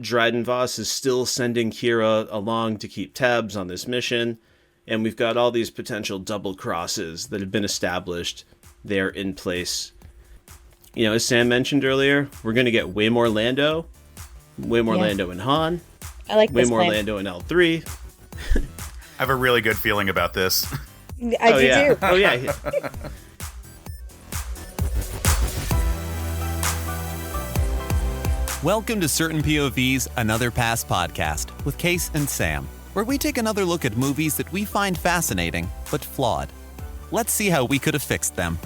Dryden Voss is still sending Kira along to keep tabs on this mission, and we've got all these potential double crosses that have been established. They're in place. You know, as Sam mentioned earlier, we're going to get way more Lando, Lando and Han. I like way this more plan. Lando and L3. I have a really good feeling about this. I do yeah. too. Oh, yeah. Welcome to Certain POV's Another Pass podcast with Case and Sam, where we take another look at movies that we find fascinating but flawed. Let's see how we could have fixed them.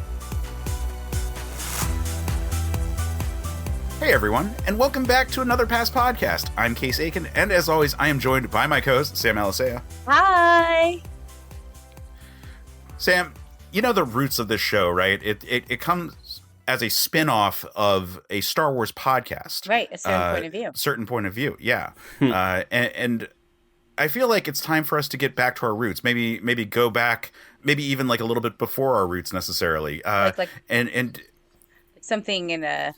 Hey everyone, and welcome back to Another Pass podcast. I'm Case Aiken, and as always, I am joined by my co-host, Sam Alisea. Hi. Sam, you know the roots of this show, right? It comes as a spin-off of a Star Wars podcast. Right, a certain point of view. Certain point of view, yeah. And I feel like it's time for us to get back to our roots. Maybe go back, maybe even like a little bit before our roots necessarily. And something in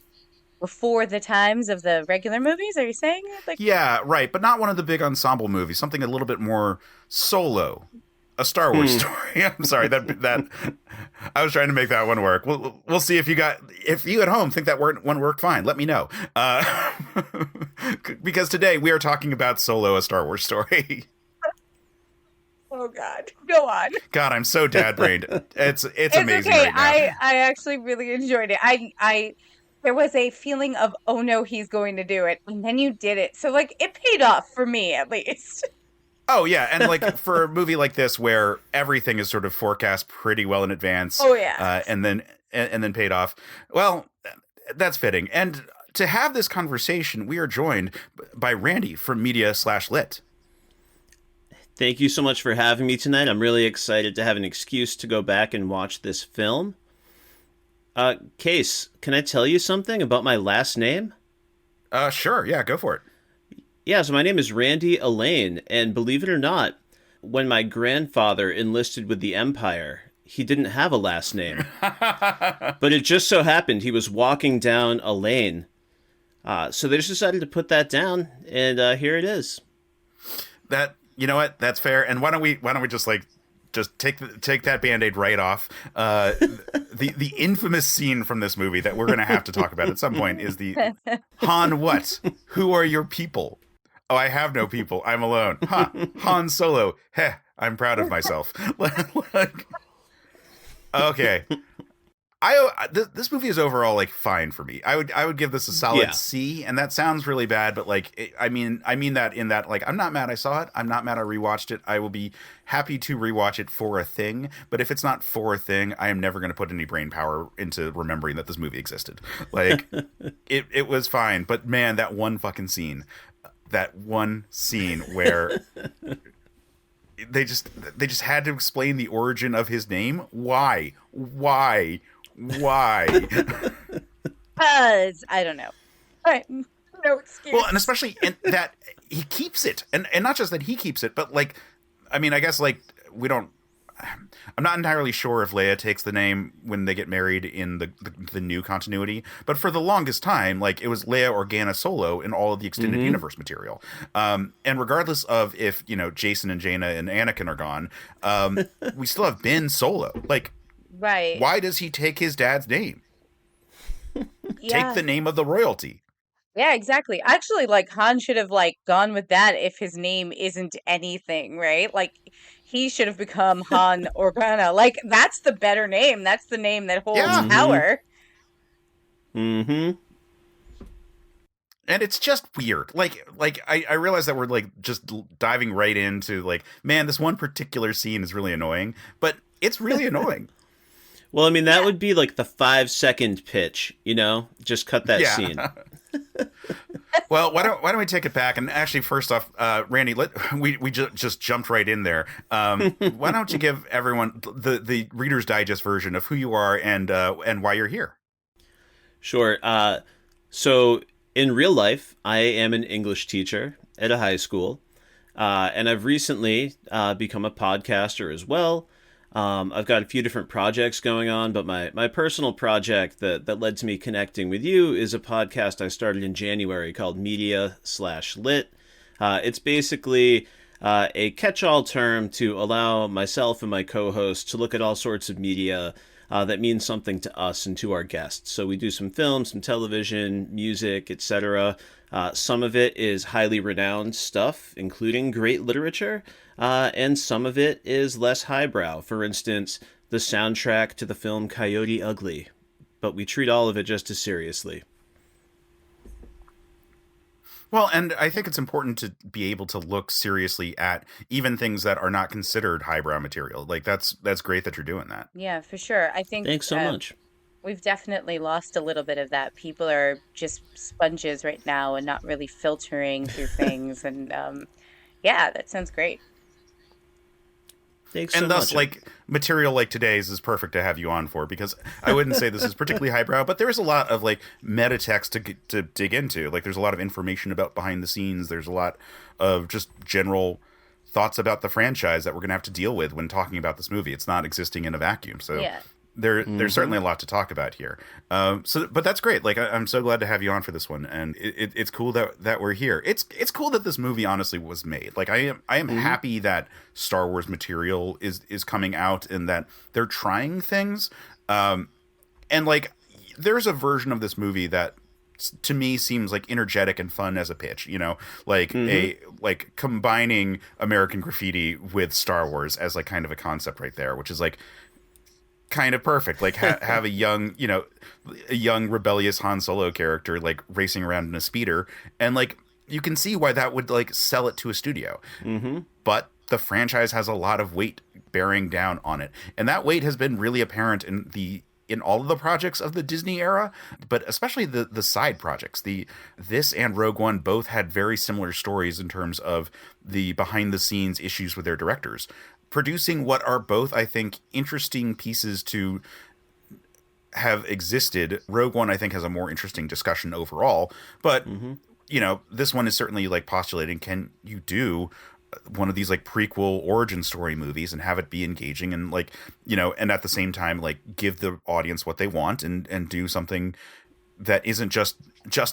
before the times of the regular movies, are you saying? Yeah, right, but not one of the big ensemble movies. Something a little bit more solo. A Star Wars story. I'm sorry, that I was trying to make that one work. We'll see if you at home think that one worked fine. Let me know. Because today we are talking about Solo, a Star Wars story. Oh God, go on. God, I'm so dad-brained. It's amazing okay. right now. I actually really enjoyed it. I there was a feeling of, oh no, he's going to do it, and then you did it. So it paid off for me at least. Oh yeah, and for a movie like this where everything is sort of forecast pretty well in advance. Oh yeah, and then paid off. Well, that's fitting. And to have this conversation, we are joined by Randy from Media/Lit. Thank you so much for having me tonight. I'm really excited to have an excuse to go back and watch this film. Case, can I tell you something about my last name? Sure. Yeah, go for it. Yeah, so my name is Randy Allain, and believe it or not, when my grandfather enlisted with the Empire, he didn't have a last name. But it just so happened he was walking down a lane. So they just decided to put that down, and here it is. You know what? That's fair. And why don't we just take that Band-Aid right off. The infamous scene from this movie that we're going to have to talk about at some point is the Han what? Who are your people? Oh, I have no people. I'm alone. Huh. Han Solo. Heh. I'm proud of myself. Okay. This movie is overall fine for me. I would give this a solid C, and that sounds really bad, but I mean that in that I'm not mad I saw it. I'm not mad I rewatched it. I will be happy to rewatch it for a thing, but if it's not for a thing, I am never going to put any brain power into remembering that this movie existed. It was fine, but man, that one scene where they just had to explain the origin of his name. Why? Because I don't know. But no excuse. Well, and especially that he keeps it, and not just that he keeps it, but I mean, I guess we don't. I'm not entirely sure if Leia takes the name when they get married in the new continuity, but for the longest time, it was Leia Organa Solo in all of the extended universe material. And regardless of if Jason and Jaina and Anakin are gone, we still have Ben Solo. Right? Why does he take his dad's name? Yeah. Take the name of the royalty. Yeah, exactly. Actually, Han should have gone with that if his name isn't anything, right? He should have become Han Organa. That's the better name. That's the name that holds power. Mm-hmm. And it's just weird. I realize that we're just diving right into man, this one particular scene is really annoying, but it's really annoying. Well, I mean, that would be the 5-second pitch, just cut that scene. Well, why don't we take it back? And actually, first off, Randy, we just jumped right in there. Why don't you give everyone the Reader's Digest version of who you are and why you're here? Sure. So in real life, I am an English teacher at a high school, and I've recently become a podcaster as well. I've got a few different projects going on, but my personal project that led to me connecting with you is a podcast I started in January called Media/Lit. It's basically a catch-all term to allow myself and my co-host to look at all sorts of media that means something to us and to our guests. So we do some film, some television, music, etc. Some of it is highly renowned stuff, including great literature, and some of it is less highbrow. For instance, the soundtrack to the film Coyote Ugly. But we treat all of it just as seriously. Well, and I think it's important to be able to look seriously at even things that are not considered highbrow material. Like that's great that you're doing that. Yeah, for sure. I think Thanks so much. we've definitely lost a little bit of that. People are just sponges right now and not really filtering through things. And yeah, that sounds great. Thanks so And thus, much. like, material like today's is perfect to have you on for, because I wouldn't say this is particularly highbrow, but there's a lot of, like, meta text to dig into. Like, there's a lot of information about behind the scenes. There's a lot of just general thoughts about the franchise that we're going to have to deal with when talking about this movie. It's not existing in a vacuum. So Yeah. there's certainly a lot to talk about here. But that's great. Like, I'm so glad to have you on for this one, and it's cool that we're here. It's cool that this movie honestly was made. Like, I am happy that Star Wars material is coming out and that they're trying things. And like, there's a version of this movie that to me seems like energetic and fun as a pitch, you know, like like combining American Graffiti with Star Wars as like kind of a concept right there, which is like kind of perfect. Like have a young, you know, a young rebellious Han Solo character like racing around in a speeder, and like you can see why that would like sell it to a studio. But the franchise has a lot of weight bearing down on it, and that weight has been really apparent in all of the projects of the Disney era, but especially the side projects. This and Rogue One both had very similar stories in terms of the behind the scenes issues with their directors, producing what are both, I think, interesting pieces to have existed. Rogue One, I think, has a more interesting discussion overall, but you know, this one is certainly like postulating, can you do one of these like prequel origin story movies and have it be engaging and like, you know, and at the same time like give the audience what they want and do something that isn't just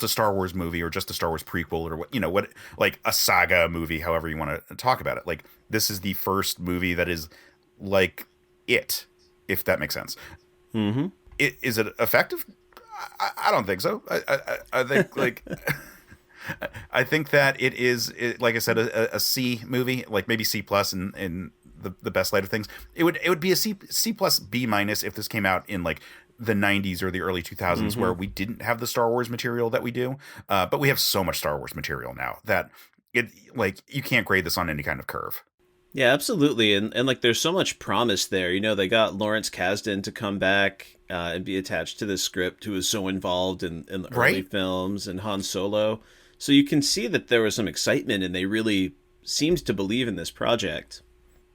a Star Wars movie or just a Star Wars prequel or what, you know, what, like a saga movie, however you want to talk about it. Like, this is the first movie that is like it, if that makes sense. Is it effective? I don't think so. I think like I think that it is, like I said, a C movie, like maybe C plus in the best light of things. It would be a C plus B minus if this came out in like the 90s or the early 2000s, where we didn't have the Star Wars material that we do. But we have so much Star Wars material now that it, like, you can't grade this on any kind of curve. Yeah, absolutely. And like, there's so much promise there. You know, they got Lawrence Kasdan to come back and be attached to the script, who was so involved in the early films, and Han Solo. So you can see that there was some excitement, and they really seemed to believe in this project.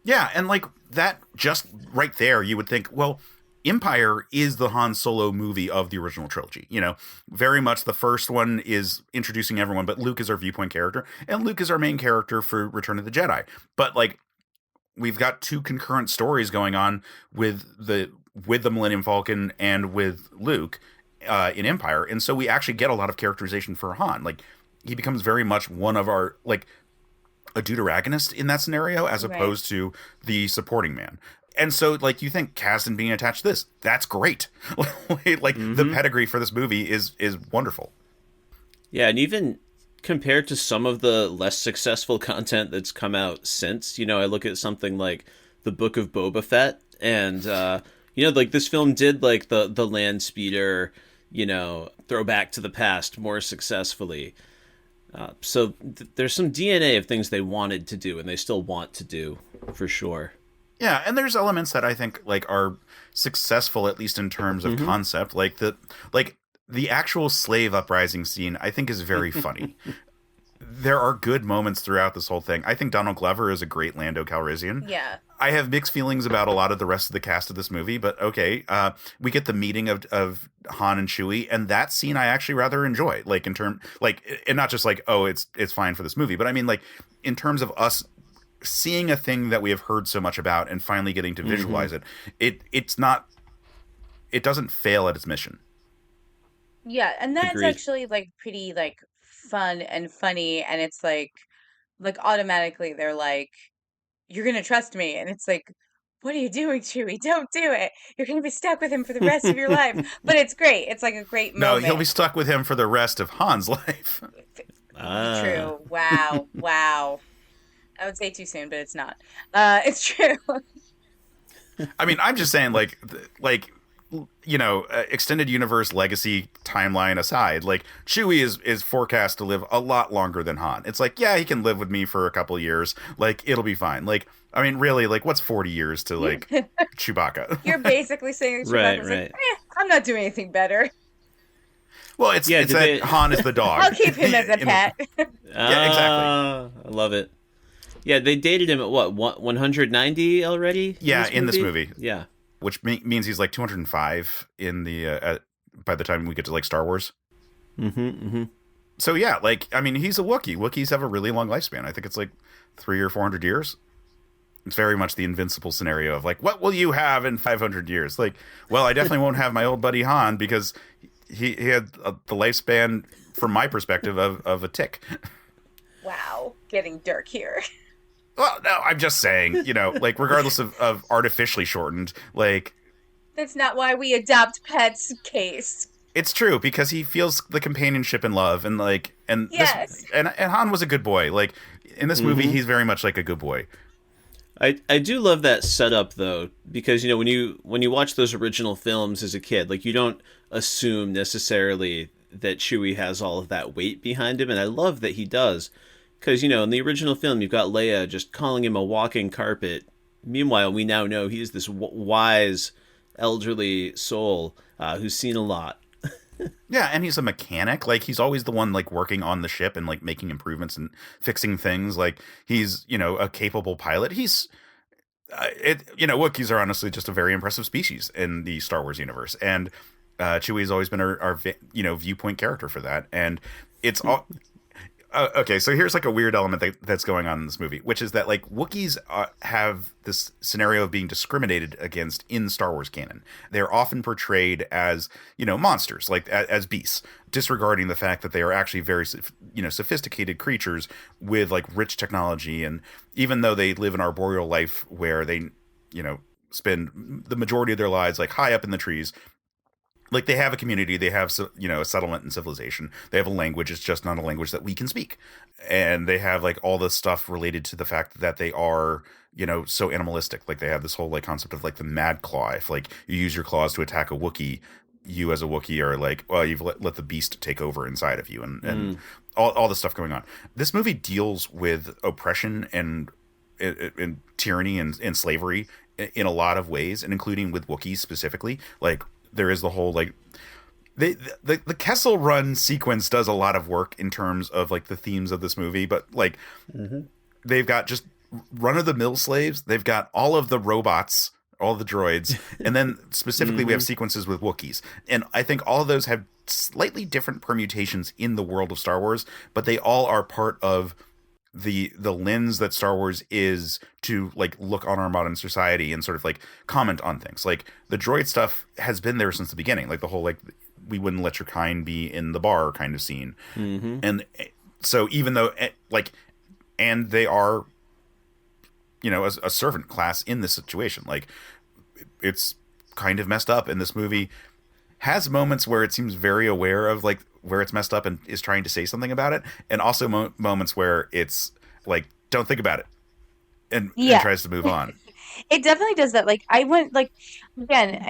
Yeah, and like that, just right there, you would think, well, Empire is the Han Solo movie of the original trilogy. You know, very much the first one is introducing everyone, but Luke is our viewpoint character, and Luke is our main character for Return of the Jedi. But like, we've got two concurrent stories going on with the Millennium Falcon and with Luke in Empire, and so we actually get a lot of characterization for Han. Like, he becomes very much one of our, like, a deuteragonist in that scenario, as opposed to the supporting man. And so, like, you think Kasdan being attached to this, that's great. Like, the pedigree for this movie is wonderful. Yeah, and even compared to some of the less successful content that's come out since, you know, I look at something like the Book of Boba Fett, and you know, like, this film did like the land speeder, you know, throwback to the past more successfully. So there's some DNA of things they wanted to do, and they still want to do, for sure. Yeah, and there's elements that I think like are successful, at least in terms of concept. Like the actual slave uprising scene, I think, is very funny. There are good moments throughout this whole thing. I think Donald Glover is a great Lando Calrissian. Yeah. I have mixed feelings about a lot of the rest of the cast of this movie, but okay. We get the meeting of Han and Chewie, and that scene I actually rather enjoy. Like, in term, like, and not just like, oh, it's fine for this movie, but I mean, like, in terms of us seeing a thing that we have heard so much about and finally getting to visualize it doesn't fail at its mission. Yeah, and that's Agreed. actually like pretty like fun and funny, and it's like automatically they're like, "You're gonna trust me," and it's like, "What are you doing, Chewie? Don't do it. You're gonna be stuck with him for the rest of your life." But it's great. It's like a great No, moment. he'll be stuck with him for the rest of Han's life. True. Wow. Wow. I would say too soon, but it's not. It's true. I mean, I'm just saying, like, extended universe legacy timeline aside, like, Chewie is forecast to live a lot longer than Han. It's like, yeah, he can live with me for a couple years. Like, it'll be fine. Like, I mean, really, like, what's 40 years to, like, Chewbacca? You're basically saying Chewbacca's Right. like, I'm not doing anything better. Well, it's that Han is the dog. I'll keep him as a pet. Yeah, exactly. I love it. Yeah, they dated him at what, 190 already? Yeah, in this movie. Yeah. Which means he's like 205 in the by the time we get to like Star Wars. So yeah, like, I mean, he's a Wookiee. Wookiees have a really long lifespan. I think it's like 300 or 400 years. It's very much the invincible scenario of like, what will you have in 500 years? Like, well, I definitely won't have my old buddy Han because he had the lifespan, from my perspective, of a tick. Wow, getting dark here. Well, no, I'm just saying, like, regardless of artificially shortened, like... That's not why we adopt pets, Case. It's true, because he feels the companionship and love, and, like... And yes. And Han was a good boy. Like, in this movie, he's very much like a good boy. I do love that setup, though, because, when you watch those original films as a kid, like, you don't assume necessarily that Chewie has all of that weight behind him, and I love that he does. Because, in the original film, you've got Leia just calling him a walking carpet. Meanwhile, we now know he's this wise, elderly soul who's seen a lot. Yeah, and he's a mechanic. Like, he's always the one, like, working on the ship and, like, making improvements and fixing things. Like, he's, a capable pilot. He's... Wookiees are honestly just a very impressive species in the Star Wars universe. And Chewie's always been our viewpoint character for that. And it's all... Okay, so here's like a weird element that's going on in this movie, which is that like Wookiees have this scenario of being discriminated against in Star Wars canon. They're often portrayed as, monsters, like as beasts, disregarding the fact that they are actually very, sophisticated creatures with like rich technology. And even though they live an arboreal life where they, spend the majority of their lives like high up in the trees, like, they have a community, they have, a settlement and civilization. They have a language, it's just not a language that we can speak. And they have, like, all this stuff related to the fact that they are, so animalistic. Like, they have this whole, like, concept of, like, the mad claw. If, like, you use your claws to attack a Wookiee, you as a Wookiee are like, well, you've let the beast take over inside of you. And all this stuff going on. This movie deals with oppression and tyranny and slavery in a lot of ways, and including with Wookiees specifically. Like, there is the whole like the Kessel Run sequence does a lot of work in terms of like the themes of this movie, but like they've got just run of the mill slaves, they've got all of the robots, all the droids, and then specifically we have sequences with Wookiees, and I think all of those have slightly different permutations in the world of Star Wars, but they all are part of the lens that Star Wars is to like look on our modern society and sort of like comment on things. Like the droid stuff has been there since the beginning, like the whole like we wouldn't let your kind be in the bar kind of scene. And so even though like, and they are, a servant class in this situation, like it's kind of messed up, and this movie has moments where it seems very aware of like where it's messed up and is trying to say something about it, and also moments where it's like, don't think about it, and tries to move on. It definitely does that. Like, I went like, again,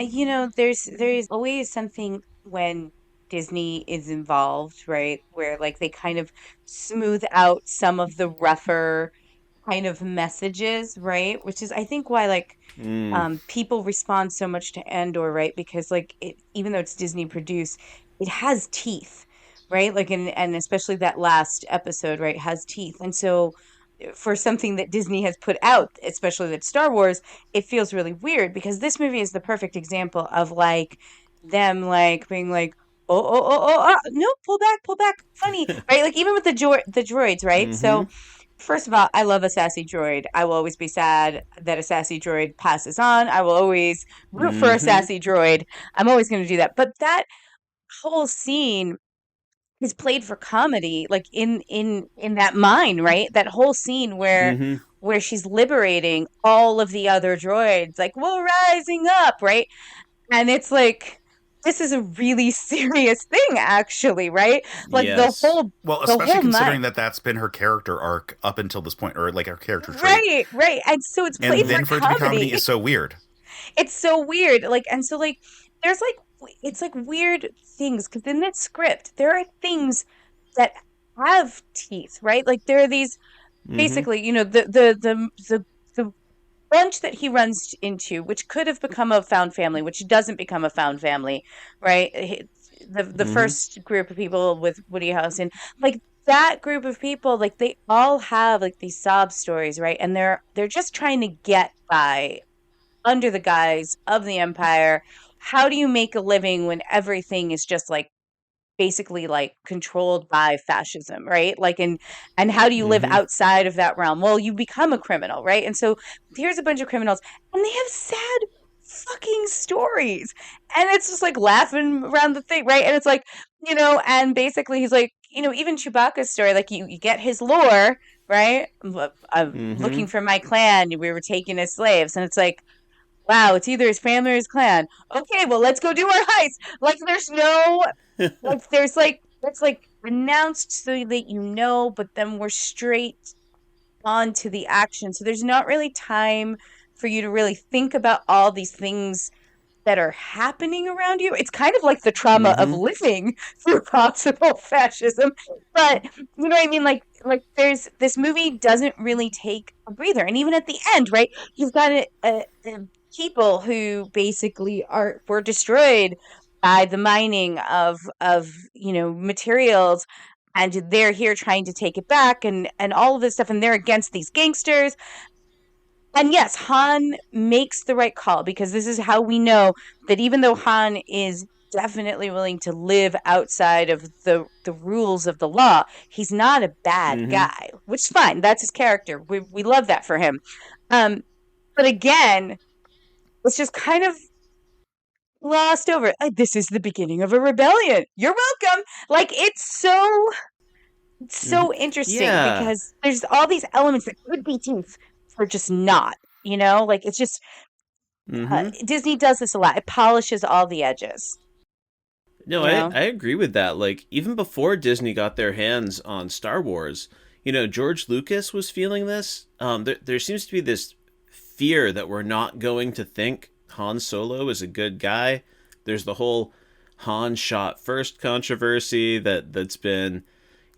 there's always something when Disney is involved, right? Where like they kind of smooth out some of the rougher kind of messages, right? Which is, I think, why like people respond so much to Andor, right? Because like even though it's Disney produced, it has teeth, right? Like, and especially that last episode, right, has teeth. And so for something that Disney has put out, especially that Star Wars, it feels really weird, because this movie is the perfect example of like them like being like, no, pull back, funny, right? Like even with the droids, right? So First of all, I love a sassy droid. I will always be sad that a sassy droid passes on. I will always root for a Mm-hmm. sassy droid. I'm always going to do that. But that whole scene is played for comedy, like in that mine, right? That whole scene Mm-hmm. where she's liberating all of the other droids, like, we're rising up, right? And it's like this is a really serious thing, actually, right? Like Yes. Well, the especially whole considering mine. that that's been her character arc up until this point, or like her character trait. Right, right. And so it's And played for then for it to be comedy comedy. is so weird. It's so weird. Like, and so like there's like it's like weird things because in that script there are things that have teeth, right? Like there are these Mm-hmm. basically, the bunch that he runs into, which could have become a found family, which doesn't become a found family, right? The Mm-hmm. first group of people with Woody Harrelson, like that group of people, like they all have like these sob stories, right? And they're just trying to get by under the guise of the empire. How do you make a living when everything is just like basically like controlled by fascism, right? Like and how do you live Mm-hmm. outside of that realm? Well, you become a criminal, right? And so here's a bunch of criminals and they have sad fucking stories. And it's just like laughing around the thing, right? And it's like, and basically he's like, even Chewbacca's story, like you get his lore, right? I'm Mm-hmm. looking for my clan. We were taken as slaves. And it's like, wow, it's either his family or his clan. Okay, well, let's go do our heist. Like, there's no, like, there's like, it's like announced so that but then we're straight on to the action. So there's not really time for you to really think about all these things that are happening around you. It's kind of like the trauma of Mm-hmm. living through possible fascism. But you know what I mean? Like there's this movie doesn't really take a breather. And even at the end, right? You've got people who basically were destroyed by the mining of materials, and they're here trying to take it back and all of this stuff, and they're against these gangsters. And yes, Han makes the right call because this is how we know that even though Han is definitely willing to live outside of the rules of the law, he's not a bad Mm-hmm. guy, which is fine. That's his character. We love that for him. Um, but again, it's just kind of glossed over. This is the beginning of a rebellion. You're welcome. Like it's Mm-hmm. so interesting Yeah. because there's all these elements that could be teeth for just not. Like it's just Mm-hmm. Disney does this a lot. It polishes all the edges. No, You I, know, I agree with that. Like, even before Disney got their hands on Star Wars, George Lucas was feeling this. There seems to be this fear that we're not going to think Han Solo is a good guy. There's the whole Han shot first controversy that's been,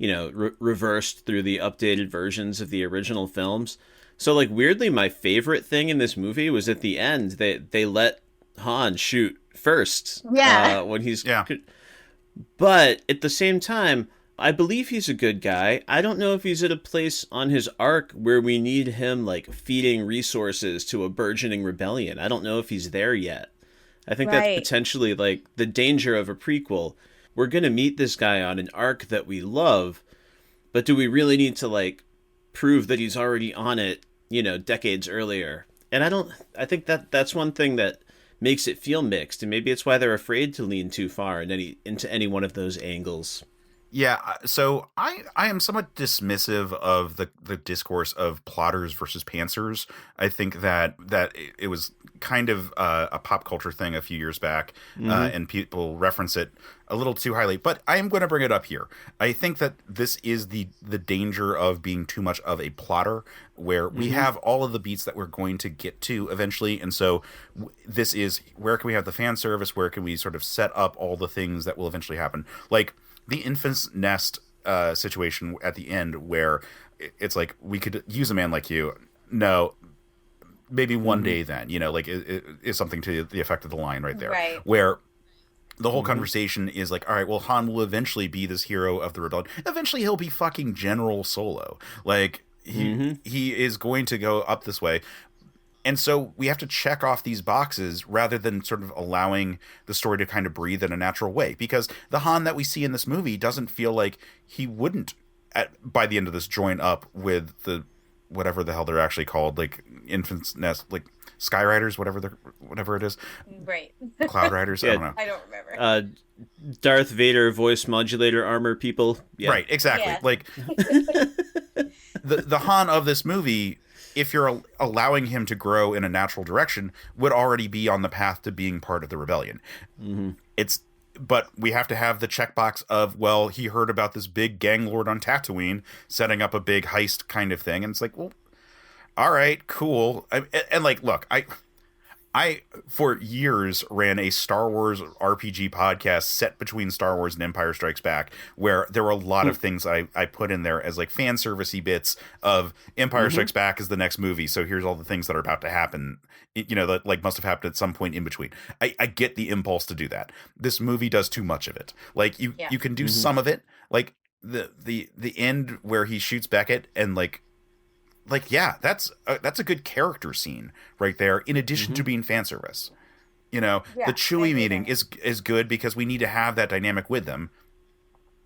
reversed through the updated versions of the original films. So, like, weirdly, my favorite thing in this movie was at the end, they let Han shoot first yeah, when he's. Yeah. But at the same time, I believe he's a good guy. I don't know if he's at a place on his arc where we need him, like, feeding resources to a burgeoning rebellion. I don't know if he's there yet. I think that's right. potentially, like, the danger of a prequel. We're going to meet this guy on an arc that we love, but do we really need to, like, prove that he's already on it, decades earlier? And I think that's one thing that makes it feel mixed, and maybe it's why they're afraid to lean too far into any one of those angles. Yeah, so I am somewhat dismissive of the discourse of plotters versus pantsers. I think that it was kind of a pop culture thing a few years back, Mm-hmm. and people reference it a little too highly. But I am going to bring it up here. I think that this is the danger of being too much of a plotter, where we Mm-hmm. have all of the beats that we're going to get to eventually, and so this is where can we have the fan service? Where can we sort of set up all the things that will eventually happen? Like the infant's nest situation at the end, where it's like we could use a man like you. No, maybe one Mm-hmm. day then. Like it is something to the effect of the line right there, Right. where the whole Mm-hmm. conversation is like, all right, well, Han will eventually be this hero of the rebellion. Eventually, he'll be fucking General Solo. Like Mm-hmm. he is going to go up this way. And so we have to check off these boxes rather than sort of allowing the story to kind of breathe in a natural way. Because the Han that we see in this movie doesn't feel like he wouldn't by the end of this, join up with the whatever the hell they're actually called, like infant's nest, like Skyriders, whatever it is, Right. Cloud Riders. I don't know. I don't remember. Darth Vader voice modulator armor people. Yeah. Right, exactly. Yeah. Like the Han of this movie, if you're allowing him to grow in a natural direction, would already be on the path to being part of the rebellion. But we have to have the checkbox of, well, he heard about this big gang lord on Tatooine setting up a big heist kind of thing, and it's like, well, all right, cool. And like, look, I for years ran a Star Wars RPG podcast set between Star Wars and Empire Strikes Back, where there were a lot of things I put in there as like fan servicey bits of Empire Strikes Back is the next movie, so here's all the things that are about to happen, you know, that like must have happened at some point in between. I get the impulse to do that. This movie does too much of it. Like you can do some of it, like the end where he shoots Beckett and like yeah, that's a good character scene right there, in addition to being fan service. You know, the Chewie meeting is good because we need to have that dynamic with them.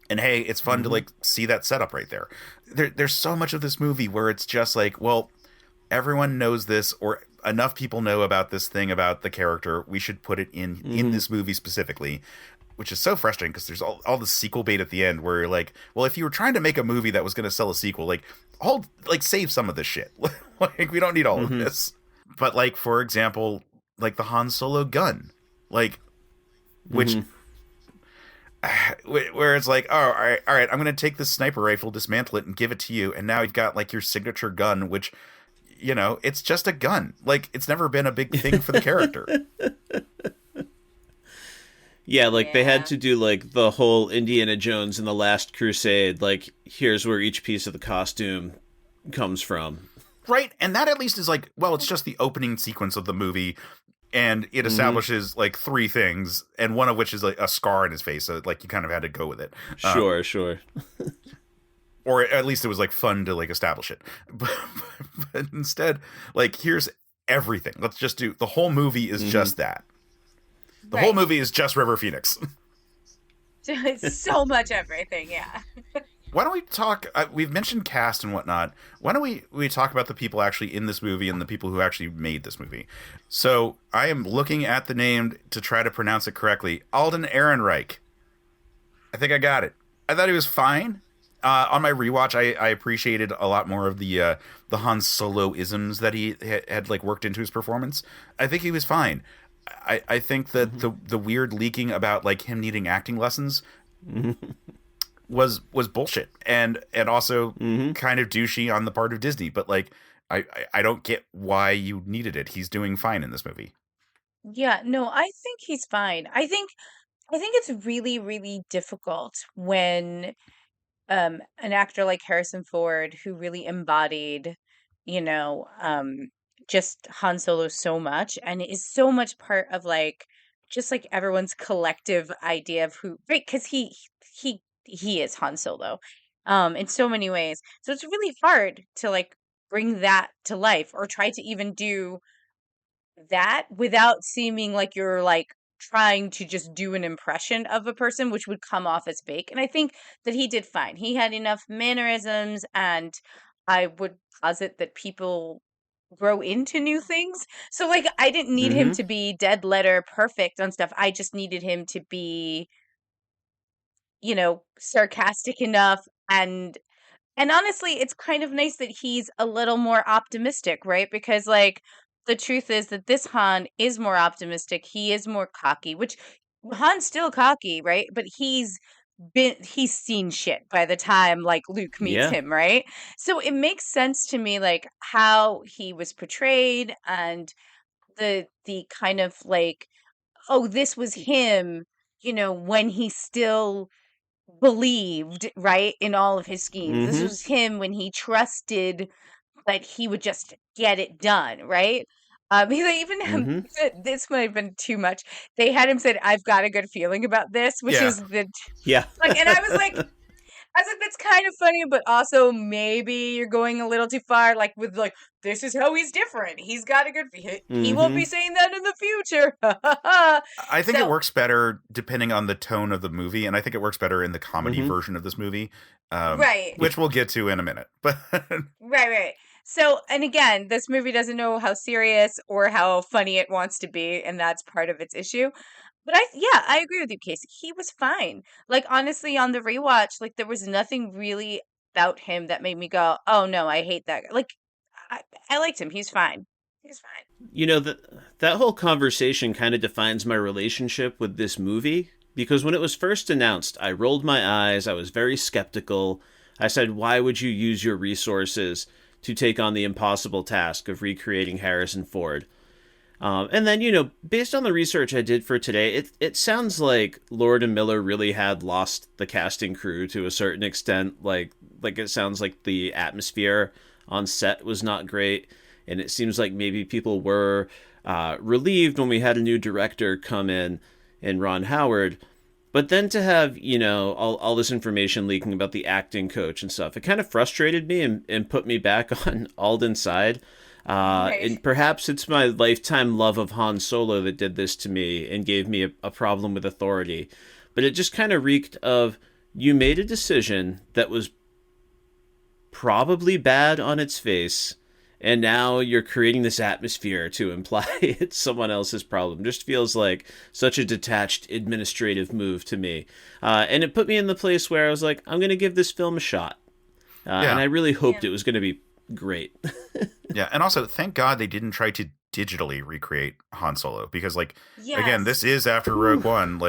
And hey, it's fun to like see that setup right there. There's so much of this movie where it's just like, well, everyone knows this, or enough people know about this thing about the character. We should put it in this movie specifically, which is so frustrating because there's all the sequel bait at the end where you're like, well, if you were trying to make a movie that was going to sell a sequel, save some of this shit. Like, we don't need all of this. But like, for example, like the Han Solo gun, like, which where it's like, oh, all right, I'm going to take this sniper rifle, dismantle it, and give it to you, and now you've got like your signature gun, which, you know, it's just a gun. Like, it's never been a big thing for the character. Yeah, like they had to do like the whole Indiana Jones and the Last Crusade, like here's where each piece of the costume comes from. Right, and that at least is like, well, it's just the opening sequence of the movie, and it establishes like three things, and one of which is like a scar in his face, so like you kind of had to go with it. Sure. Or at least it was like fun to like establish it. But instead, like, here's everything. Let's just do, the whole movie is just that. The whole movie is just River Phoenix. It's so much everything, yeah. Why don't we talk, we've mentioned cast and whatnot. Why don't we talk about the people actually in this movie and the people who actually made this movie? So I am looking at the name to try to pronounce it correctly. Alden Ehrenreich. I think I got it. I thought he was fine. On my rewatch, I appreciated a lot more of the Han Solo-isms that he had like worked into his performance. I think he was fine. I think that the weird leaking about like him needing acting lessons was bullshit, and also kind of douchey on the part of Disney. But like, I don't get why you needed it. He's doing fine in this movie. Yeah, no, I think he's fine. I think it's really, really difficult when an actor like Harrison Ford, who really embodied, you know, just Han Solo so much, and is so much part of like just like everyone's collective idea of who, right? Because he is Han Solo, in so many ways. So it's really hard to like bring that to life, or try to even do that without seeming like you're like trying to just do an impression of a person, which would come off as fake. And I think that he did fine. He had enough mannerisms, and I would posit that people grow into new things. So like, I didn't need him to be dead letter perfect on stuff. I just needed him to be, you know, sarcastic enough, and honestly, it's kind of nice that he's a little more optimistic, right? Because like, the truth is that this Han is more optimistic. He is more cocky, which Han's still cocky, right? But he's seen shit by the time like Luke meets him, right? So it makes sense to me like how he was portrayed, and the kind of like, oh, this was him, you know, when he still believed, right, in all of his schemes. This was him when he trusted that he would just get it done, right? Because they even this might have been too much. They had him said, "I've got a good feeling about this," which is the Yeah. like, and I was like, I was like, that's kind of funny, but also maybe you're going a little too far. Like with like, this is how he's different. He's got a good. He won't be saying that in the future. I think it So works better depending on the tone of the movie, and I think it works better in the comedy version of this movie, right, which we'll get to in a minute. But right. So, and again, this movie doesn't know how serious or how funny it wants to be, and that's part of its issue. But yeah, I agree with you, Casey. He was fine. Like, honestly, on the rewatch, like, there was nothing really about him that made me go, oh no, I hate that guy. Like, I, I liked him. He's fine. He's fine. You know, that whole conversation kind of defines my relationship with this movie, because when it was first announced, I rolled my eyes, I was very skeptical. I said, why would you use your resources to take on the impossible task of recreating Harrison Ford? And then, you know, based on the research I did for today, it sounds like Lord and Miller really had lost the casting crew to a certain extent. Like it sounds like the atmosphere on set was not great. And it seems like maybe people were relieved when we had a new director come in Ron Howard. But then to have, you know, all this information leaking about the acting coach and stuff, it kind of frustrated me and put me back on Alden's side. And perhaps it's my lifetime love of Han Solo that did this to me and gave me a problem with authority. But it just kind of reeked of, you made a decision that was probably bad on its face, and now you're creating this atmosphere to imply it's someone else's problem. Just feels like such a detached administrative move to me. And it put me in the place where I was like, I'm going to give this film a shot. And I really hoped it was going to be great. yeah, and also thank God they didn't try to digitally recreate Han Solo, because again, this is after Rogue One.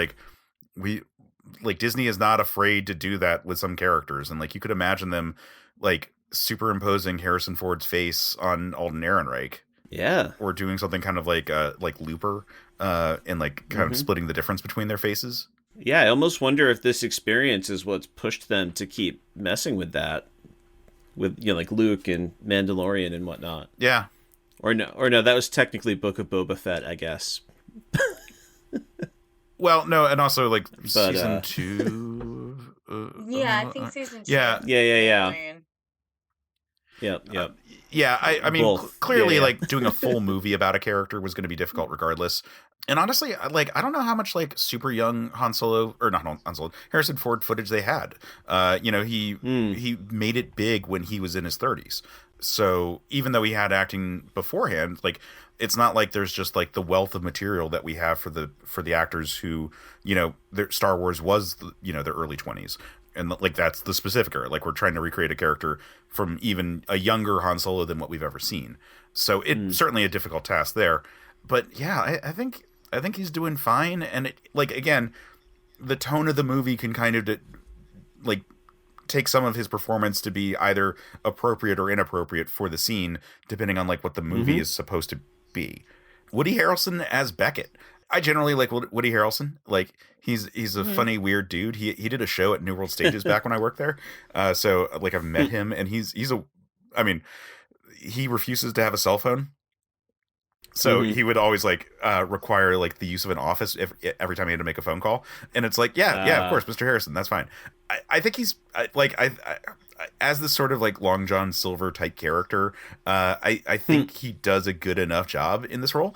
Disney is not afraid to do that with some characters, and you could imagine them superimposing Harrison Ford's face on Alden Ehrenreich. Yeah. Or doing something kind of like Looper, and kind of splitting the difference between their faces. Yeah, I almost wonder if this experience is what's pushed them to keep messing with that. With, you know, like Luke and Mandalorian and whatnot. Yeah. Or no, that was technically Book of Boba Fett, I guess. Well, no, and also season 2. Yeah, I think season 2. Yeah. Yep. Yeah, I mean, clearly, yeah. Doing a full movie about a character was going to be difficult regardless. And honestly, I don't know how much super young Han Solo, or not Han Solo, Harrison Ford footage they had. He made it big when he was in his 30s. So even though he had acting beforehand, it's not like there's just the wealth of material that we have for the actors who, their Star Wars was their early 20s. And that's the specific era. We're trying to recreate a character from even a younger Han Solo than what we've ever seen. So it's certainly a difficult task there. But yeah, I think he's doing fine. And again, the tone of the movie can kind of take some of his performance to be either appropriate or inappropriate for the scene, depending on what the movie is supposed to be. Woody Harrelson as Beckett. I generally like Woody Harrelson. He's a funny, weird dude. He did a show at New World Stages back when I worked there. So I've met him, and he refuses to have a cell phone. So he would always require the use of an office every time he had to make a phone call. And it's yeah, of course, Mr. Harrison, that's fine. I think he's as this sort of Long John Silver type character, I think he does a good enough job in this role.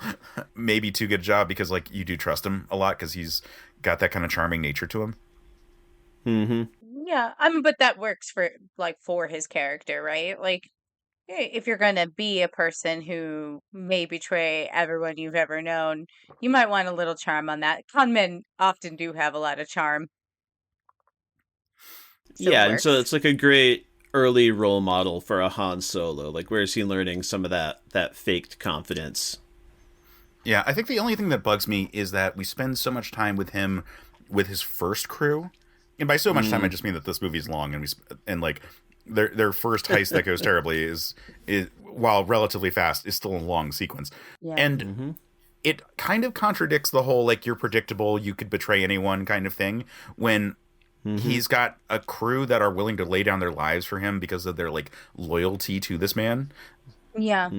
Maybe too good a job, because you do trust him a lot because he's got that kind of charming nature to him. Mm-hmm. Yeah, but that works for his character, right? If you're going to be a person who may betray everyone you've ever known, you might want a little charm on that. Con men often do have a lot of charm. And so it's a great early role model for a Han Solo. Where is he learning some of that faked confidence? Yeah, I think the only thing that bugs me is that we spend so much time with him with his first crew. And by so much time, I just mean that this movie's long, and their first heist that goes terribly is while relatively fast, is still a long sequence. Yeah. And it kind of contradicts the whole you're predictable, you could betray anyone kind of thing, when he's got a crew that are willing to lay down their lives for him because of their loyalty to this man. Yeah.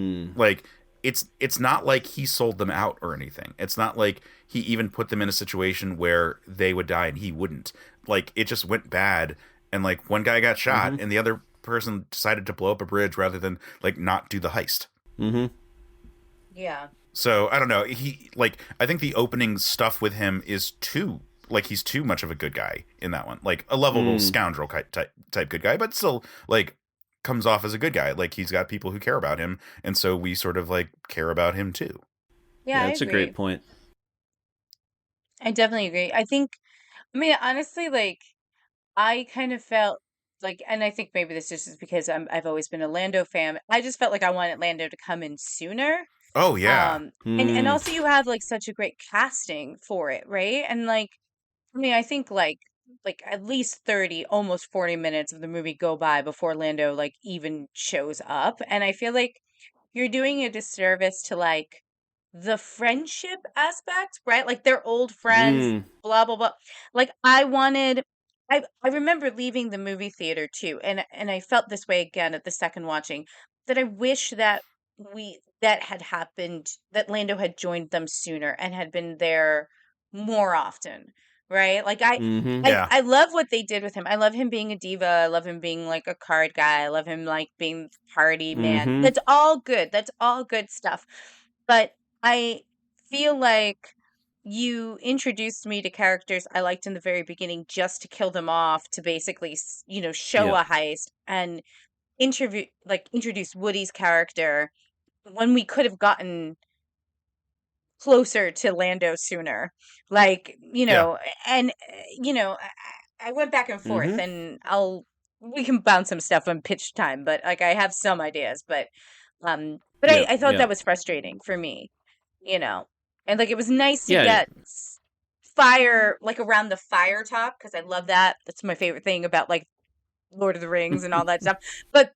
It's not like he sold them out or anything. It's not like he even put them in a situation where they would die and he wouldn't. It just went bad, and like one guy got shot, Mm-hmm. and the other person decided to blow up a bridge rather than like not do the heist. Mm-hmm. Yeah. So I don't know. I think the opening stuff with him is too like he's too much of a good guy in that one, like a lovable scoundrel type good guy, but still like comes off as a good guy. Like he's got people who care about him, and so we sort of like care about him too. Yeah, I that's a agree. great point. I definitely agree. I mean, honestly, like, I kind of felt like, and I think maybe this is just because I've always been a Lando fan. I just felt like I wanted Lando to come in sooner. Oh yeah, And also you have like such a great casting for it, right? And like, I mean, I think like at least 30, almost 40 minutes of the movie go by before Lando like even shows up. And I feel like you're doing a disservice to like the friendship aspect, right? Like they're old friends, blah blah blah. Like I remember leaving the movie theater too, and I felt this way again at the second watching, that I wish that that had happened, that Lando had joined them sooner and had been there more often, right? Like Mm-hmm. yeah, I love what they did with him. I love him being a diva. I love him being like a card guy. I love him like being party man. Mm-hmm. That's all good. That's all good stuff. But I feel like you introduced me to characters I liked in the very beginning just to kill them off, to basically, show Yep. a heist and introduce Woody's character when we could have gotten closer to Lando sooner. Like, yeah. and I went back and forth, Mm-hmm. and we can bounce some stuff on pitch time, but like I have some ideas, but Yep. I thought that Yep. was frustrating for me, you know. And like it was nice to Yeah. get fire like around the fire top, because I love that. That's my favorite thing about like Lord of the Rings and all that stuff. But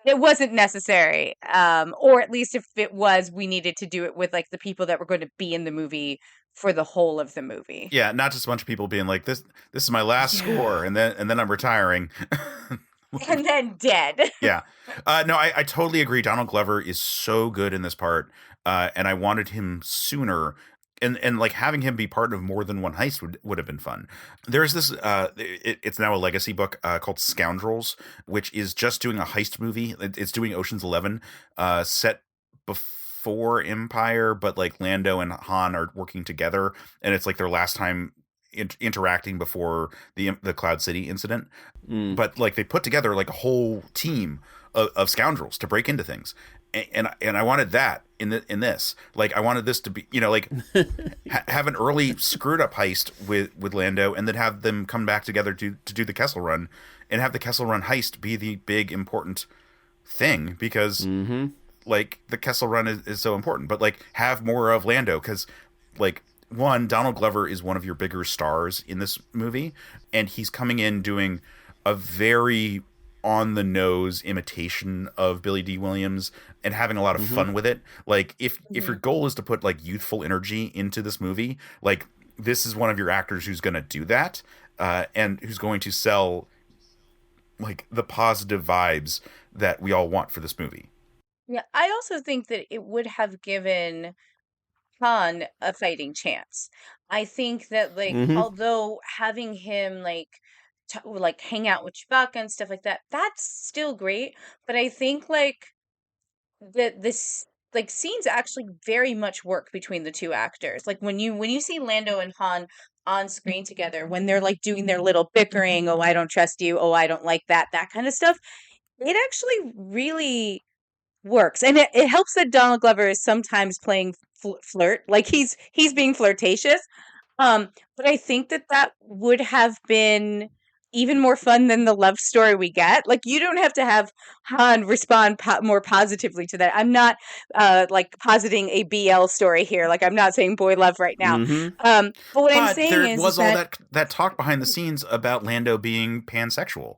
it wasn't necessary. Or at least if it was, we needed to do it with like the people that were going to be in the movie for the whole of the movie. Yeah, not just a bunch of people being like this is my last score, and then I'm retiring. And then dead. Yeah. No, I totally agree. Donald Glover is so good in this part, and I wanted him sooner. And like having him be part of more than one heist would have been fun. There's this it's now a legacy book called Scoundrels, which is just doing a heist movie. It's doing Ocean's 11 set before Empire, but like Lando and Han are working together, and it's like their last time interacting before the Cloud City incident. But like they put together like a whole team of scoundrels to break into things, and I wanted that in this. Like I wanted this to be, like have an early screwed up heist with Lando, and then have them come back together to do the Kessel Run, and have the Kessel Run heist be the big important thing, because like the Kessel Run is so important. But like have more of Lando, because like one, Donald Glover is one of your bigger stars in this movie, and he's coming in doing a very on the nose imitation of Billy D. Williams and having a lot of fun with it. Like if your goal is to put like youthful energy into this movie, like this is one of your actors who's going to do that, and who's going to sell like the positive vibes that we all want for this movie. Yeah, I also think that it would have given Han a fighting chance. I think that like Mm-hmm. although having him like hang out with Chewbacca and stuff like that, that's still great. But I think like that this like scenes actually very much work between the two actors. Like when you see Lando and Han on screen together, when they're like doing their little bickering, oh I don't trust you, oh I don't like that kind of stuff, it actually really works. And it helps that Donald Glover is sometimes playing flirt, like he's being flirtatious. But I think that would have been even more fun than the love story we get. Like you don't have to have Han respond more positively to that. I'm not like positing a BL story here. Like I'm not saying boy love right now. Mm-hmm. But what I'm But saying there is was all that that talk behind the scenes about Lando being pansexual.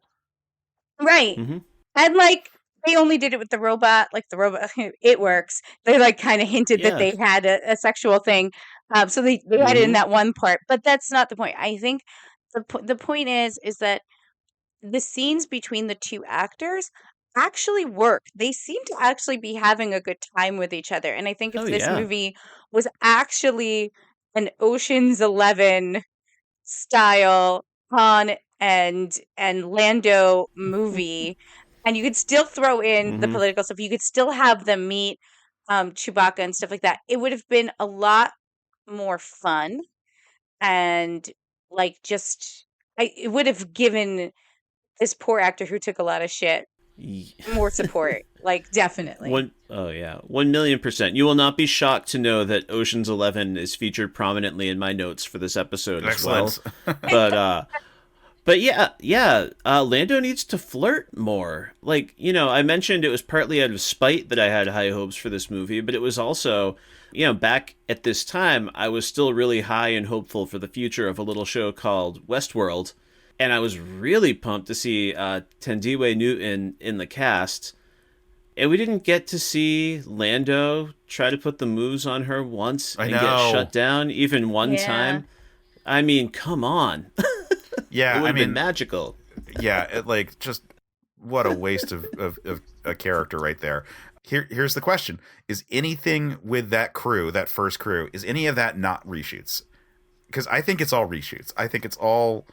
right. Mm-hmm. And like they only did it with the robot, like the robot it works. They like kind of hinted that Yeah. they had a sexual thing. So they had it in that one part, but that's not the point. I think the point is that the scenes between the two actors actually work. They seem to actually be having a good time with each other. And I think if Oh this yeah. movie was actually an Ocean's 11 style Han and Lando movie, and you could still throw in the political stuff. You could still have them meet Chewbacca and stuff like that. It would have been a lot more fun, and like it would have given this poor actor who took a lot of shit more support. Like, definitely. 1,000,000%. You will not be shocked to know that Ocean's 11 is featured prominently in my notes for this episode as well. But yeah, Lando needs to flirt more. Like, I mentioned it was partly out of spite that I had high hopes for this movie, but it was also, back at this time, I was still really high and hopeful for the future of a little show called Westworld. And I was really pumped to see Tendiwe Newton in the cast. And we didn't get to see Lando try to put the moves on her once and get shut down even one time. I mean, come on. Yeah, it would have been magical. Yeah, just what a waste of a character right there. Here's the question. Is anything with that crew, that first crew, is any of that not reshoots? Because I think it's all reshoots. I think it's all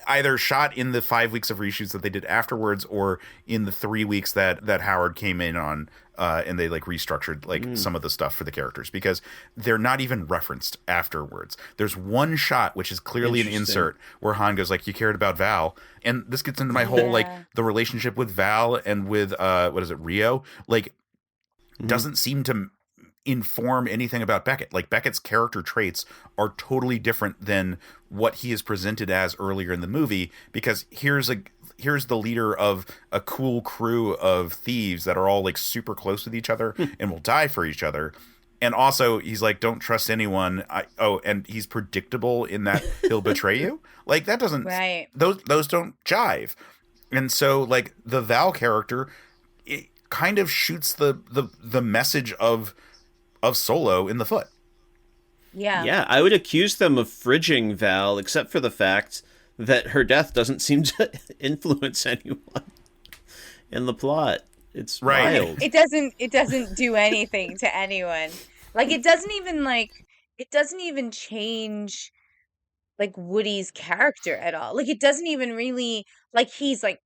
either shot in the 5 weeks of reshoots that they did afterwards, or in the 3 weeks that Howard came in on, and they restructured some of the stuff for the characters, because they're not even referenced afterwards. There's one shot which is clearly an insert where Han goes you cared about Val, and this gets into my whole the relationship with Val and with Rio, doesn't seem to inform anything about Beckett. Beckett's character traits are totally different than what he is presented as earlier in the movie, because here's the leader of a cool crew of thieves that are all super close with each other and will die for each other. And also he's don't trust anyone. And he's predictable in that he'll betray you. That doesn't, right. Those don't jive. And so the Val character, it kind of shoots the message of Solo in the foot. Yeah, I would accuse them of fridging Val, except for the fact that her death doesn't seem to influence anyone in the plot. It's wild. It doesn't do anything to anyone. It doesn't even change Woody's character at all. It doesn't even really he's kind of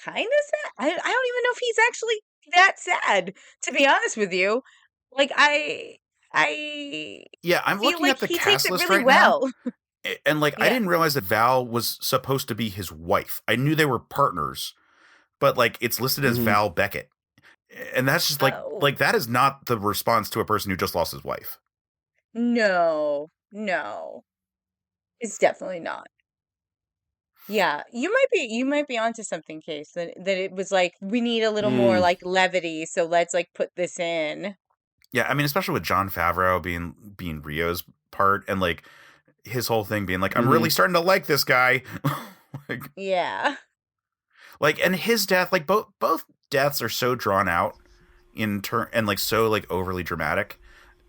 sad. I don't even know if he's actually that sad, to be honest with you. I'm looking at the cast list right now, and I didn't realize that Val was supposed to be his wife. I knew they were partners, but it's listed as Val Beckett, and that's just that is not the response to a person who just lost his wife. No, it's definitely not. Yeah, you might be onto something, Case. That it was we need a little more levity, so let's put this in. Yeah, I mean, especially with Jon Favreau being Rio's part, and his whole thing being I'm really starting to like this guy. Yeah. And his death, both deaths are so drawn out in turn, and so overly dramatic,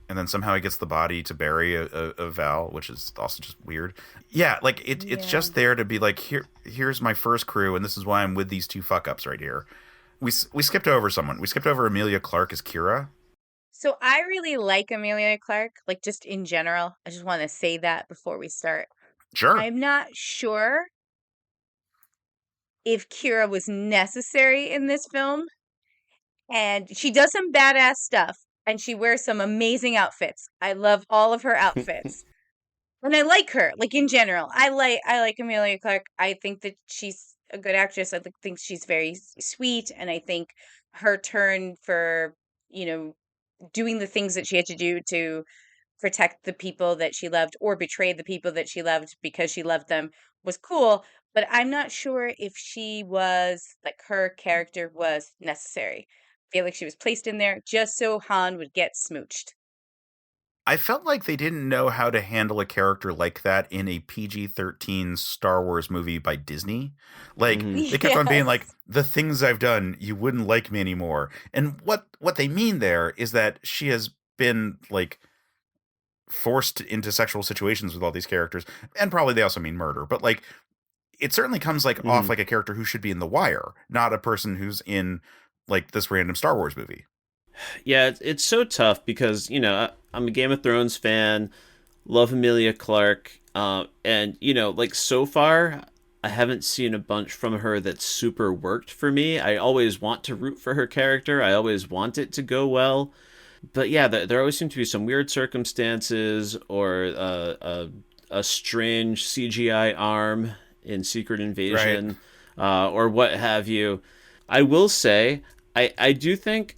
and then somehow he gets the body to bury a Val, which is also just weird. Yeah, it's just there to be here's my first crew, and this is why I'm with these two fuck ups right here. We skipped over someone. We skipped over Emilia Clarke as Kira. So I really like Emilia Clarke, just in general. I just want to say that before we start. Sure. I'm not sure if Kira was necessary in this film. And she does some badass stuff, and she wears some amazing outfits. I love all of her outfits. And I like her, in general. I like Emilia Clarke. I think that she's a good actress. I think she's very sweet, and I think her turn for, doing the things that she had to do to protect the people that she loved or betray the people that she loved because she loved them was cool. But I'm not sure if she was, her character was necessary. I feel like she was placed in there just so Han would get smooched. I felt like they didn't know how to handle a character like that in a PG-13 Star Wars movie by Disney. They kept on being the things I've done, you wouldn't like me anymore. And what they mean there is that she has been forced into sexual situations with all these characters, and probably they also mean murder, but it certainly comes off like a character who should be in The Wire, not a person who's in this random Star Wars movie. Yeah, it's so tough because, I'm a Game of Thrones fan, love Emilia Clarke, and, so far, I haven't seen a bunch from her that super worked for me. I always want to root for her character. I always want it to go well. But yeah, there always seem to be some weird circumstances or a strange CGI arm in Secret Invasion, or what have you. I will say, I do think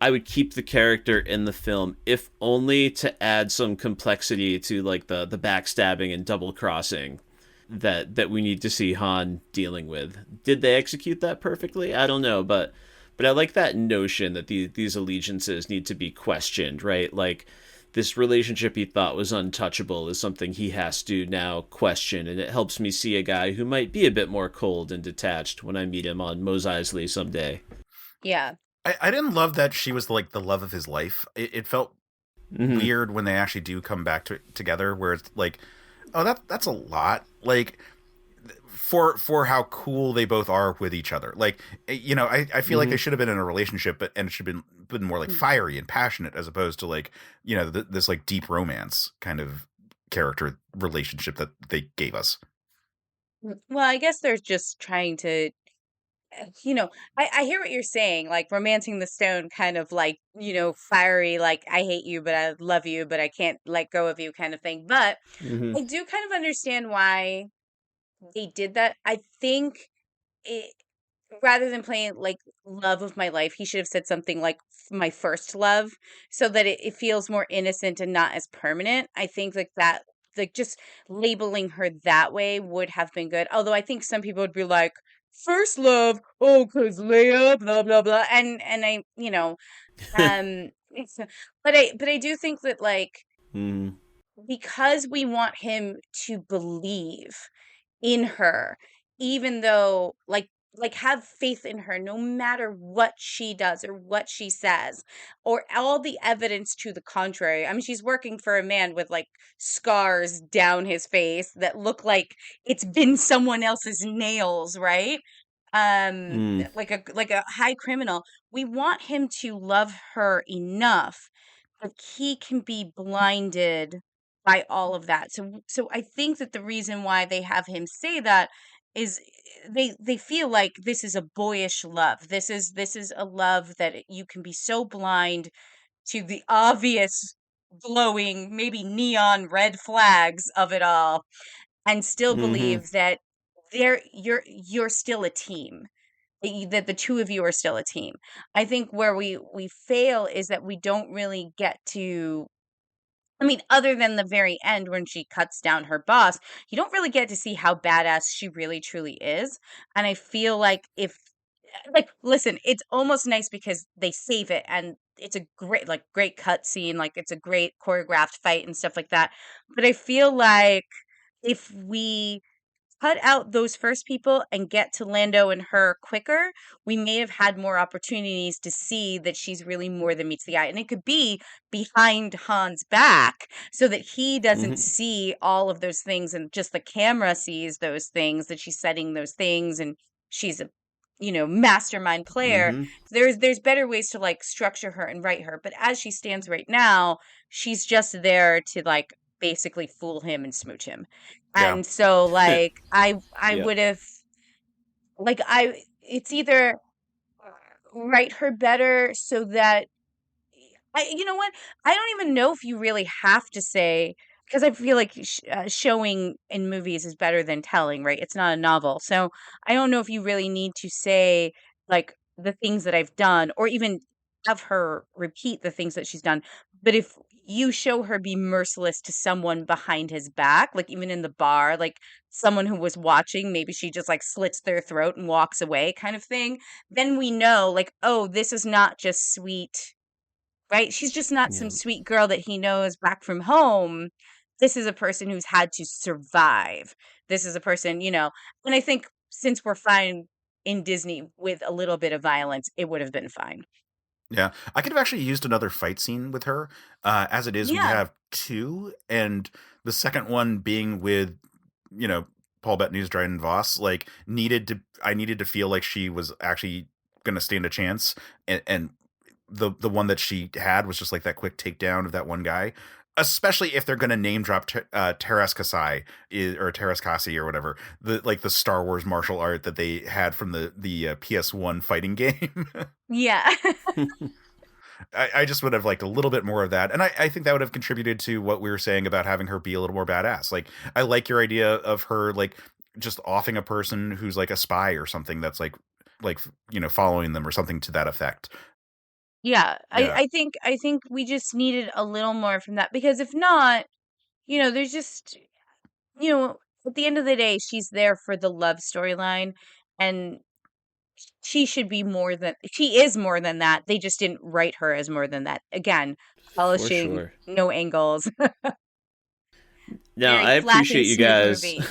I would keep the character in the film, if only to add some complexity to like the backstabbing and double crossing that we need to see Han dealing with. Did they execute that perfectly? I don't know, but I like that notion that these allegiances need to be questioned, right? Like this relationship he thought was untouchable is something he has to now question, and it helps me see a guy who might be a bit more cold and detached when I meet him on Mos Eisley someday. Yeah. I didn't love that she was like the love of his life. It felt weird when they actually do come back together, where it's like, oh, that's a lot. Like for how cool they both are with each other. Like, you know, I feel like they should have been in a relationship, and it should have been more like fiery and passionate, as opposed to like, you know, this like deep romance kind of character relationship that they gave us. Well, I guess they're just trying to, you know, I hear what you're saying, like romancing the stone, kind of like, fiery, like I hate you, but I love you, but I can't let go of you kind of thing. But Mm-hmm. I do kind of understand why they did that. I think it, rather than playing like love of my life, he should have said something like my first love, so that it feels more innocent and not as permanent. I think like that, like just labeling her that way would have been good. Although I think some people would be like, first love, oh, cause Leia, blah blah blah, and I, it's, but I do think that like Mm-hmm. because we want him to believe in her, even though like have faith in her no matter what she does or what she says or all the evidence to the contrary. I mean, she's working for a man with like scars down his face that look like it's been someone else's nails, right? Like a high criminal. We want him to love her enough that he can be blinded by all of that. So I think that the reason why they have him say that is they feel like this is a boyish love. This is a love that you can be so blind to the obvious glowing, maybe neon red flags of it all, and still Mm-hmm. believe that you're still a team. That the two of you are still a team. I think where we fail is that we don't really get to, I mean, other than the very end when she cuts down her boss, you don't really get to see how badass she really truly is. And I feel like if, like, listen, it's almost nice because they save it and it's a great cut scene, like it's a great choreographed fight and stuff like that. But I feel like if we cut out those first people and get to Lando and her quicker, we may have had more opportunities to see that she's really more than meets the eye. And it could be behind Han's back so that he doesn't Mm-hmm. see all of those things and just the camera sees those things, that she's setting those things and she's a mastermind player. Mm-hmm. There's better ways to like structure her and write her. But as she stands right now, she's just there to like basically fool him and smooch him. Yeah. And so like I Yep. would have like I it's either write her better so that you know what? I don't even know if you really have to say, because I feel like showing in movies is better than telling, right? It's not a novel. So I don't know if you really need to say like the things that I've done or even have her repeat the things that she's done. But if you show her be merciless to someone behind his back, like even in the bar, like someone who was watching, maybe she just like slits their throat and walks away kind of thing, then we know like, oh, this is not just sweet, right? She's just not some Yeah. sweet girl that he knows back from home. This is a person who's had to survive. This is a person, and I think since we're fine in Disney with a little bit of violence, it would have been fine. Yeah, I could have actually used another fight scene with her. As it is, we Yeah. have two, and the second one being with, you know, Paul Bettany's Dryden Voss. Like, I needed to feel like she was actually going to stand a chance, and the one that she had was just like that quick takedown of that one guy. especially if they're going to name drop Teras Kasai or Teras Kasi or whatever, the Star Wars martial art that they had from the PS1 fighting game. Yeah. I just would have liked a little bit more of that. And I think that would have contributed to what we were saying about having her be a little more badass. Like, I like your idea of her, like, just offing a person who's like a spy or something that's like, following them or something to that effect. Yeah. Yeah. I think we just needed a little more from that, because if not, there's just, at the end of the day, she's there for the love storyline, and she is more than that. They just didn't write her as more than that. Again, For polishing, sure. no angles. Now, Very I flat and appreciate you smooth guys. movie.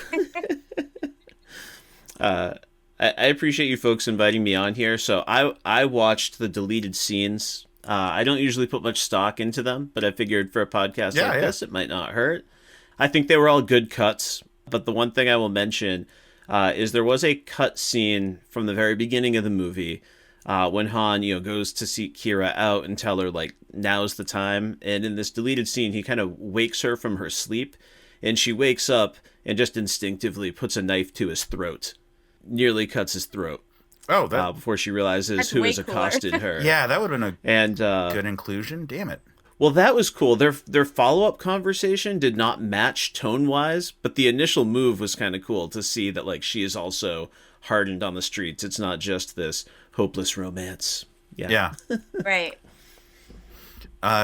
I appreciate you folks inviting me on here. So I watched the deleted scenes. I don't usually put much stock into them, but I figured for a podcast like this, it might not hurt. I think they were all good cuts, but the one thing I will mention is there was a cut scene from the very beginning of the movie when Han, goes to seek Kira out and tell her, like, now's the time. And in this deleted scene, he kind of wakes her from her sleep, and she wakes up and just instinctively puts a knife to his throat, nearly cuts his throat. Oh, that before she realizes That's who way has cooler. accosted her. yeah, that would have been And good inclusion. Damn it. well, that was cool. Their follow-up conversation did not match tone-wise, but the initial move was kind of cool to see that, like, she is also hardened on the streets. It's not just this hopeless romance. Yeah. Right.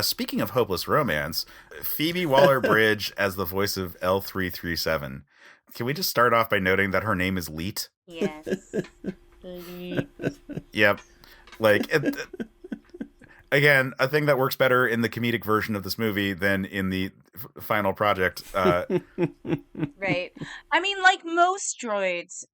Speaking of hopeless romance, Phoebe Waller-Bridge as the voice of L337. Can we just start off by noting that her name is Leet? Yes. Yep. Like, again, a thing that works better in the comedic version of this movie than in the final project. Right. I mean, like most droids,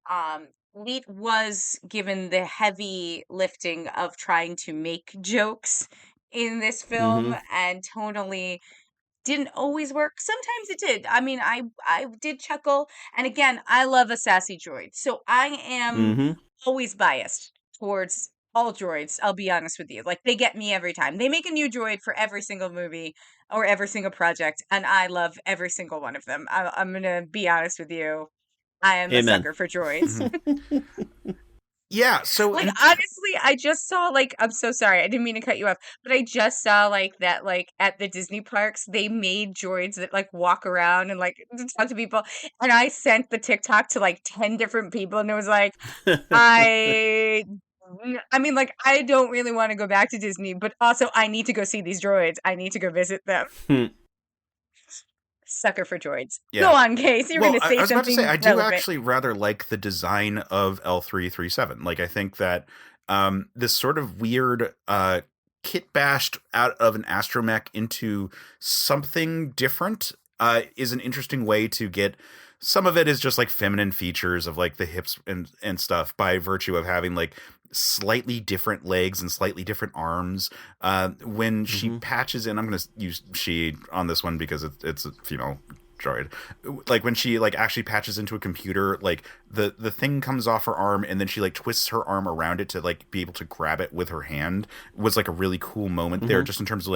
Leet was given the heavy lifting of trying to make jokes in this film, and tonally didn't always work. Sometimes it did. I mean, I did chuckle, and again, I love a sassy droid, so I am always biased towards all droids. I'll be honest with you. Like, they get me every time. They make a new droid for every single movie or every single project, and I love every single one of them. I'm gonna be honest with you. I am a Amen. sucker for droids. Yeah, so Like, honestly, I just saw, like, I'm so sorry, I didn't mean to cut you off, but I just saw, like, that, like, at the Disney parks, they made droids that, like, walk around and, like, talk to people, and I sent the TikTok to, like, 10 different people, and it was like, I mean, like, I don't really want to go back to Disney, but also I need to go see these droids. I need to go visit them. Sucker for droids. Yeah. Go on, Case. You're going to say I was something about to say, I do relevant. actually rather like the design of L337. Like, I think that this sort of weird kit bashed out of an astromech into something different is an interesting way to get. Some of it is just like feminine features of like the hips and stuff by virtue of having like slightly different legs and slightly different arms. When she patches in, I'm going to use she on this one because it's a female droid. Like, when she like actually patches into a computer, like the thing comes off her arm and then she like twists her arm around it to like be able to grab it with her hand was like a really cool moment there, just in terms of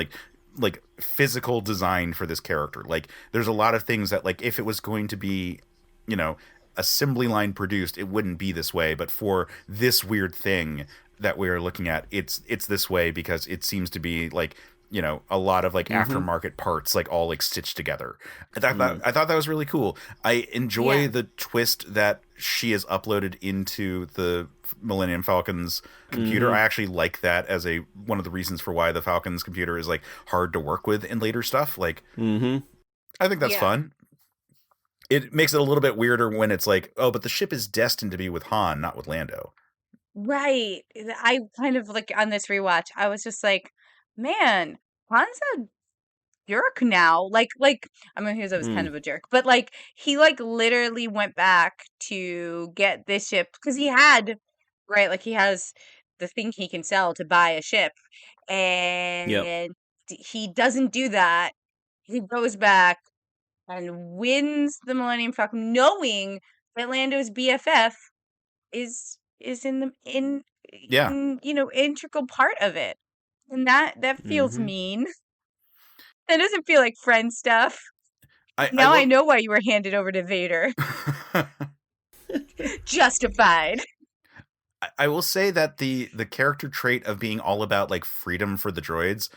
like physical design for this character. Like, there's a lot of things that, like, if it was going to be, assembly line produced, it wouldn't be this way, but for this weird thing that we're looking at, it's this way because it seems to be like, a lot of like aftermarket parts, like all like stitched together. I thought that was really cool. I enjoy the twist that she is uploaded into the Millennium Falcon's computer. I actually like that as one of the reasons for why the Falcon's computer is like hard to work with in later stuff. Like, I think that's fun. It makes it a little bit weirder when it's like, oh, but the ship is destined to be with Han, not with Lando. Right. I kind of, like, on this rewatch, I was just like, man, Han's a jerk now. Like, I mean, he was always kind of a jerk, but like, he like literally went back to get this ship because he had, right, like, he has the thing he can sell to buy a ship, and he doesn't do that. He goes back and wins the Millennium Falcon, knowing that Lando's BFF is in integral part of it. And that feels mean. That doesn't feel like friend stuff. Now I know why you were handed over to Vader. Justified. I will say that the character trait of being all about like freedom for the droids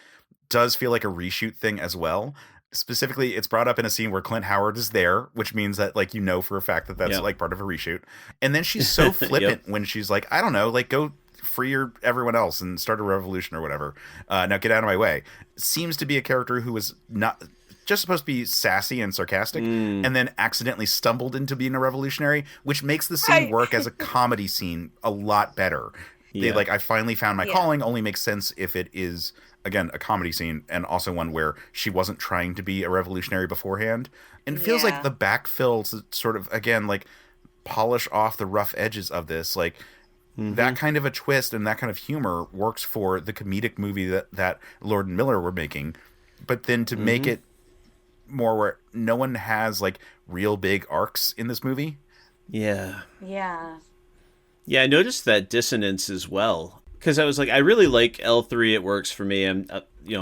does feel like a reshoot thing as well. Specifically, it's brought up in a scene where Clint Howard is there, which means that like you know for a fact that that's like part of a reshoot. And then she's so flippant when she's like, I don't know, like go free everyone else and start a revolution or whatever. Now get out of my way. Seems to be a character who was not just supposed to be sassy and sarcastic, and then accidentally stumbled into being a revolutionary, which makes the scene work as a comedy scene a lot better. They like, I finally found my calling only makes sense if it is, again, a comedy scene, and also one where she wasn't trying to be a revolutionary beforehand. And it feels like the backfill to sort of, again, like polish off the rough edges of this. Like that kind of a twist and that kind of humor works for the comedic movie that Lord and Miller were making. But then to make it more where no one has like real big arcs in this movie. Yeah, I noticed that dissonance as well, because I was like, I really like L3. It works for me. I'm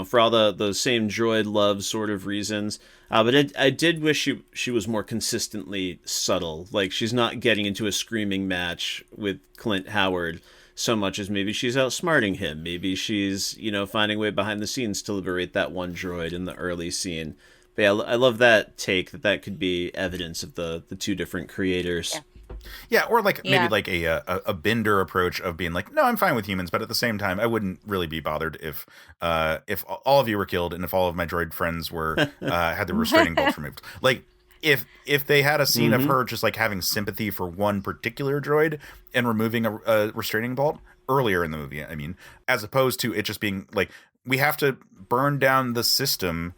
for all the same droid love sort of reasons, but I did wish she was more consistently subtle. Like she's not getting into a screaming match with Clint Howard so much as maybe she's outsmarting him. Maybe she's finding a way behind the scenes to liberate that one droid in the early scene. But yeah, I love that take that could be evidence of the two different creators. Yeah, or like maybe like a Bender approach of being like, no, I'm fine with humans, but at the same time, I wouldn't really be bothered if all of you were killed and if all of my droid friends were had the restraining bolts removed. Like if they had a scene of her just like having sympathy for one particular droid and removing a restraining bolt earlier in the movie, I mean, as opposed to it just being like, we have to burn down the system.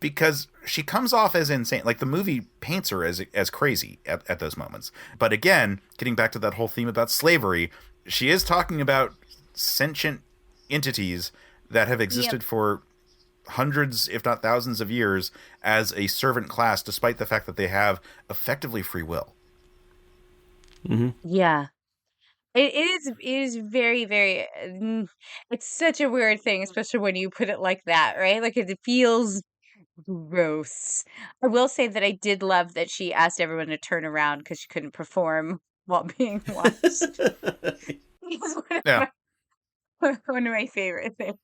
Because she comes off as insane. Like, the movie paints her as crazy at those moments. But again, getting back to that whole theme about slavery, she is talking about sentient entities that have existed for hundreds, if not thousands of years as a servant class, despite the fact that they have effectively free will. Yeah. It is very, very, it's such a weird thing, especially when you put it like that, right? Like, it feels gross. I will say that I did love that she asked everyone to turn around because she couldn't perform while being watched. It was one of my favorite things.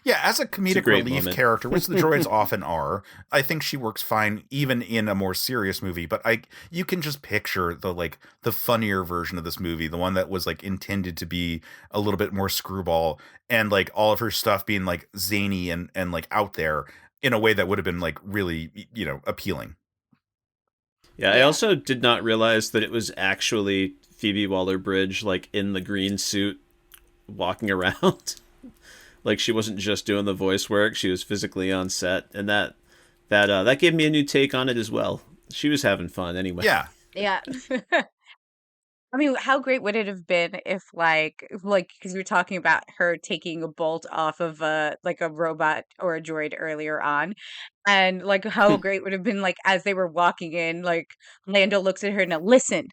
Yeah, as a comedic relief character, which the droids often are, I think she works fine even in a more serious movie. But you can just picture the funnier version of this movie, the one that was like intended to be a little bit more screwball, and like all of her stuff being like zany and like out there in a way that would have been like really, appealing. Yeah, I also did not realize that it was actually Phoebe Waller-Bridge, like in the green suit, walking around. Like she wasn't just doing the voice work; she was physically on set, and that gave me a new take on it as well. She was having fun anyway. Yeah. I mean, how great would it have been if, like, because we were talking about her taking a bolt off of a robot or a droid earlier on, and like how great would have been, like, as they were walking in, like Lando looks at her and listen,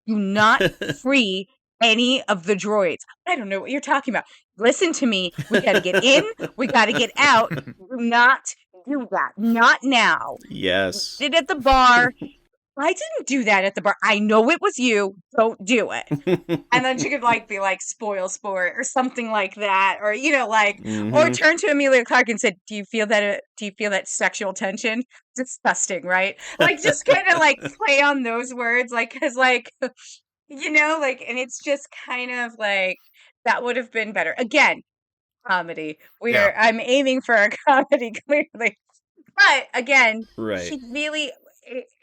do not free any of the droids. I don't know what you're talking about. Listen to me. We got to get in. We got to get out. Do not do that. Not now. Yes. Did at the bar. I didn't do that at the bar. I know it was you. Don't do it. And then she could be like spoil sport or something like that, or or turn to Emilia Clarke and said, "Do you feel that sexual tension? Disgusting, right?" Like just kind of like play on those words, like because and it's just kind of like that would have been better. Again, comedy. I'm aiming for a comedy clearly, but again, she really.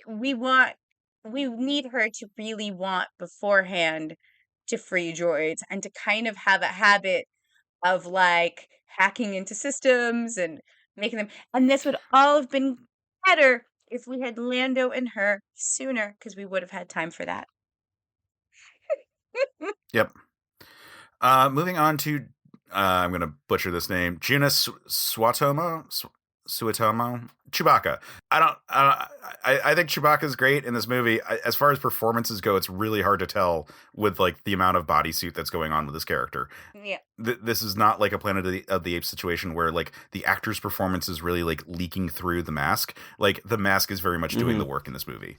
We need her to really want beforehand to free droids and to kind of have a habit of like hacking into systems and making them. And this would all have been better if we had Lando and her sooner, because we would have had time for that. Yep. Moving on to I'm going to butcher this name, Juna Swatomo. Suetamo, Chewbacca. I think Chewbacca's great in this movie. As far as performances go, it's really hard to tell with like the amount of bodysuit that's going on with this character. Yeah. This is not like a Planet of the Apes situation where like the actor's performance is really like leaking through the mask. Like the mask is very much doing the work in this movie.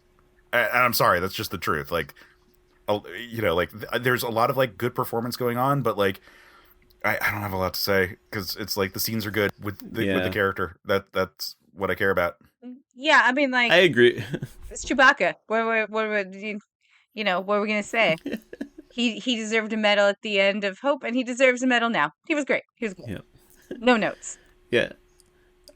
And I'm sorry, that's just the truth. Like, you know, like there's a lot of like good performance going on, but like I don't have a lot to say because it's like the scenes are good with the character. That's what I care about. Yeah, I mean, like, I agree. it's Chewbacca. What are we gonna say? He deserved a medal at the end of Hope, and he deserves a medal now. He was great. He was good. Yeah. No notes. Yeah.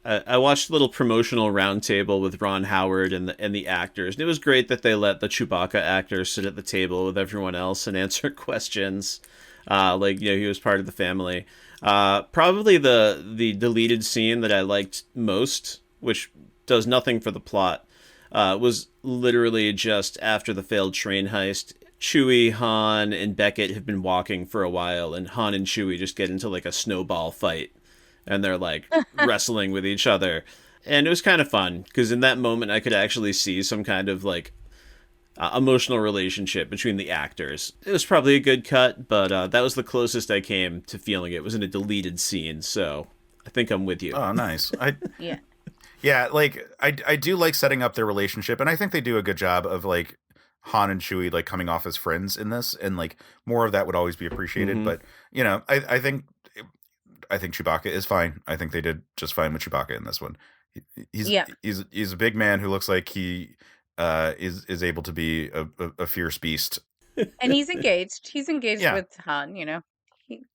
I watched a little promotional roundtable with Ron Howard and the actors, and it was great that they let the Chewbacca actor sit at the table with everyone else and answer questions. Like, you know, he was part of the family. Probably the deleted scene that I liked most, which does nothing for the plot, was literally just after the failed train heist. Chewie, Han, and Beckett have been walking for a while, and Han and Chewie just get into like a snowball fight, and they're like wrestling with each other. And it was kind of fun, because in that moment I could actually see some kind of like emotional relationship between the actors. It was probably a good cut, but that was the closest I came to feeling it was in a deleted scene, so I think I'm with you. Oh, nice. Yeah. Yeah, like I do like setting up their relationship, and I think they do a good job of like Han and Chewie like coming off as friends in this, and like more of that would always be appreciated. But you know, I think Chewbacca is fine. I think they did just fine with Chewbacca in this one. He's a big man who looks like he is able to be a fierce beast. And he's engaged. He's engaged with Han, you know.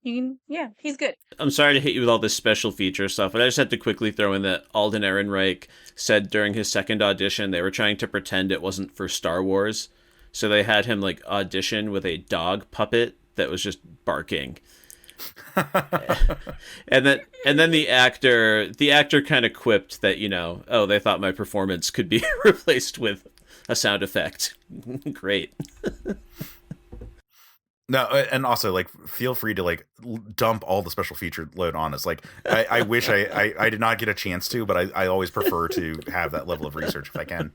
He's good. I'm sorry to hit you with all this special feature stuff, but I just had to quickly throw in that Alden Ehrenreich said during his second audition they were trying to pretend it wasn't for Star Wars, so they had him like audition with a dog puppet that was just barking. and then the actor kind of quipped that, you know, oh, they thought my performance could be replaced with a sound effect. Great. No, and also like feel free to like dump all the special feature load on us. Like I wish I did not get a chance to, but I always prefer to have that level of research if I can.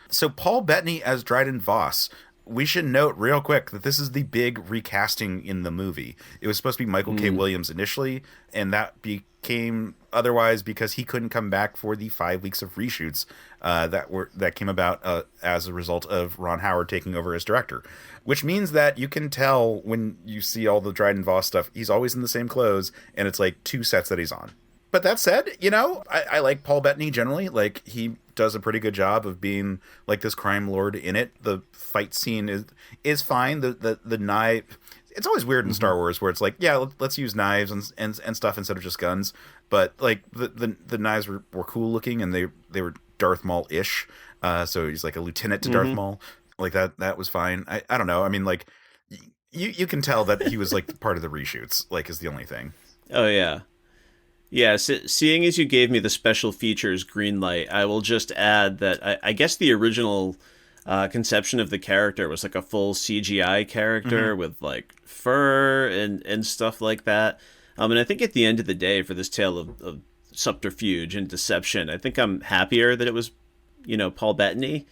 So Paul Bettany as Dryden Voss. We should note real quick that this is the big recasting in the movie. It was supposed to be Michael K. Williams initially, and that became otherwise because he couldn't come back for the 5 weeks of reshoots that came about as a result of Ron Howard taking over as director. Which means that you can tell when you see all the Dryden Voss stuff, he's always in the same clothes, and it's like 2 sets that he's on. But that said, you know, I like Paul Bettany generally. Like, he does a pretty good job of being like this crime lord in it. The fight scene is fine. The knife, it's always weird in Star Wars where it's like, yeah, let's use knives and stuff instead of just guns. But like the knives were cool looking, and they were Darth Maul-ish. So he's like a lieutenant to Darth Maul. Like that was fine. I don't know. I mean, like you can tell that he was like part of the reshoots, like, is the only thing. Oh yeah. Yeah, seeing as you gave me the special features green light, I will just add that I guess the original conception of the character was like a full CGI character with like fur and stuff like that. And I think at the end of the day, for this tale of subterfuge and deception, I think I'm happier that it was, you know, Paul Bettany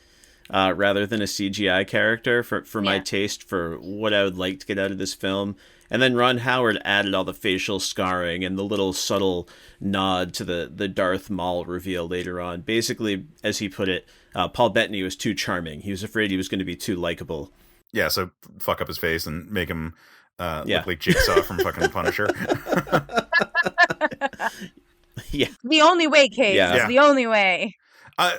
rather than a CGI character for my taste for what I would like to get out of this film. And then Ron Howard added all the facial scarring and the little subtle nod to the Darth Maul reveal later on. Basically, as he put it, Paul Bettany was too charming. He was afraid he was going to be too likable. Yeah, so fuck up his face and make him look like Jigsaw from fucking Punisher. Yeah. The only way, Kate. Yeah. It's the only way.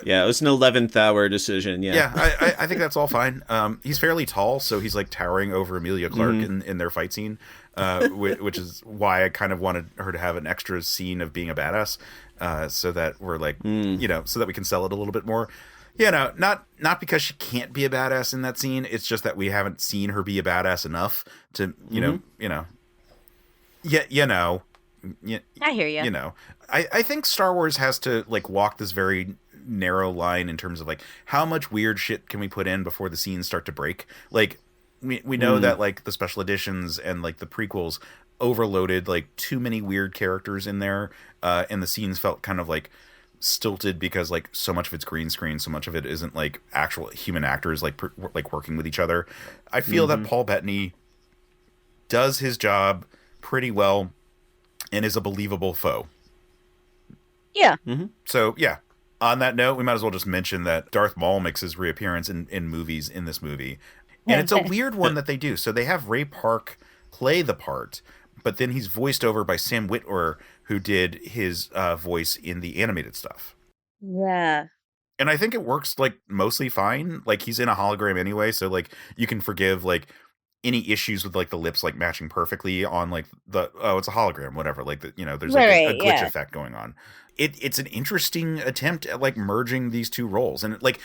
Yeah, it was an 11th hour decision. Yeah, I think that's all fine. He's fairly tall, so he's like towering over Emilia Clarke in their fight scene, which is why I kind of wanted her to have an extra scene of being a badass, so that we're like, you know, so that we can sell it a little bit more. You know, not because she can't be a badass in that scene. It's just that we haven't seen her be a badass enough to, you know. I hear you. You know, I think Star Wars has to like walk this very narrow line in terms of like how much weird shit can we put in before the scenes start to break. Like we know that like the special editions and like the prequels overloaded like too many weird characters in there, and the scenes felt kind of like stilted because like so much of it's green screen, so much of it isn't like actual human actors like working with each other. I feel that Paul Bettany does his job pretty well and is a believable foe. Yeah. So yeah, on that note, we might as well just mention that Darth Maul makes his reappearance in movies in this movie, and it's a weird one that they do. So they have Ray Park play the part, but then he's voiced over by Sam Witwer, who did his voice in the animated stuff. Yeah. And I think it works like mostly fine. Like he's in a hologram anyway, so like you can forgive like any issues with like the lips like matching perfectly on like the it's a hologram, whatever. Like the, there's like a glitch effect going on. It's an interesting attempt at like merging these two roles, and like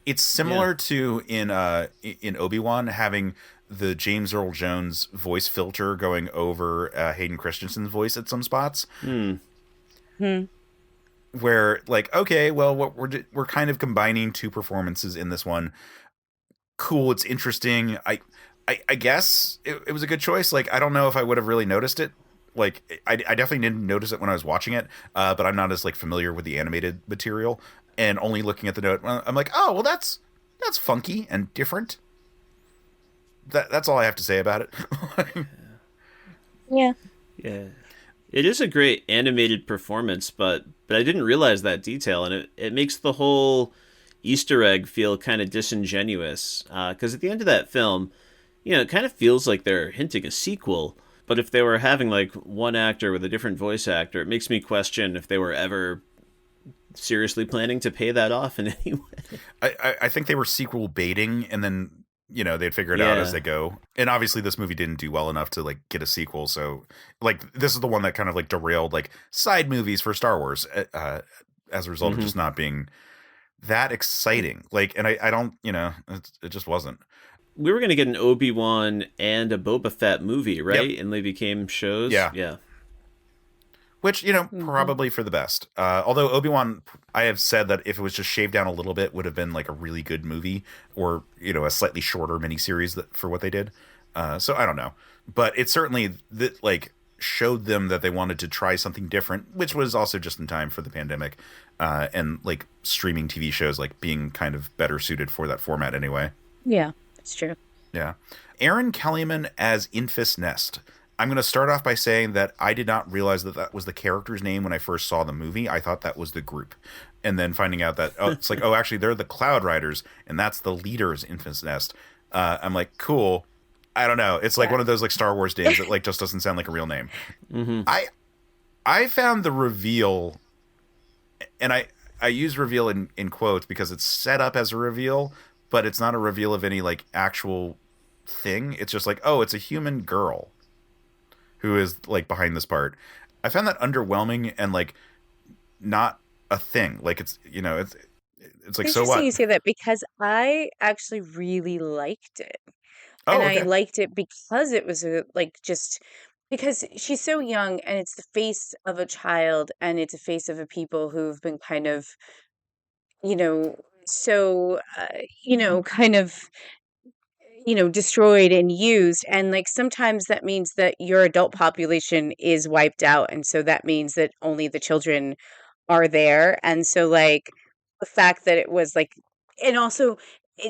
it's similar to in Obi-Wan having the James Earl Jones voice filter going over Hayden Christensen's voice at some spots. Where like, okay, well, what we're kind of combining two performances in this one. Cool, it's interesting. I guess it was a good choice. Like, I don't know if I would have really noticed it. Like, I definitely didn't notice it when I was watching it, but I'm not as like familiar with the animated material. And only looking at the note, I'm like, oh, well, that's funky and different. That's all I have to say about it. Yeah. It is a great animated performance, but I didn't realize that detail, and it makes the whole Easter egg feel kind of disingenuous. Because at the end of that film, it kind of feels like they're hinting a sequel. But if they were having like one actor with a different voice actor, it makes me question if they were ever seriously planning to pay that off in any way. I think they were sequel baiting, and then they'd figure it out as they go. And obviously this movie didn't do well enough to like get a sequel, so like this is the one that kind of like derailed like side movies for Star Wars as a result of just not being that exciting. Like, and I don't, it just wasn't. We were going to get an Obi-Wan and a Boba Fett movie, right? Yep. And they became shows. Yeah. Which, probably for the best. Although Obi-Wan, I have said that if it was just shaved down a little bit, would have been like a really good movie, or, a slightly shorter miniseries for what they did. So I don't know. But it certainly showed them that they wanted to try something different, which was also just in time for the pandemic. And like streaming TV shows like being kind of better suited for that format anyway. Yeah, it's true. Yeah. Aaron Kellyman as Infus Nest. I'm going to start off by saying that I did not realize that was the character's name when I first saw the movie. I thought that was the group. And then finding out that, it's like, actually, they're the Cloud Riders, and that's the leader's Infant's Nest. I'm like, cool. I don't know. It's like one of those like Star Wars names that like just doesn't sound like a real name. I found the reveal, and I use reveal in quotes because it's set up as a reveal, but it's not a reveal of any like actual thing. It's just like, it's a human girl who is like behind this part. I found that underwhelming and like not a thing. Like it's like, so what? You say that because I actually really liked it. Oh, and okay. I liked it because it was because she's so young and it's the face of a child and it's a face of a people who've been kind of, so, kind of destroyed and used. And like sometimes that means that your adult population is wiped out. And so that means that only the children are there. And so like the fact that it was like, and also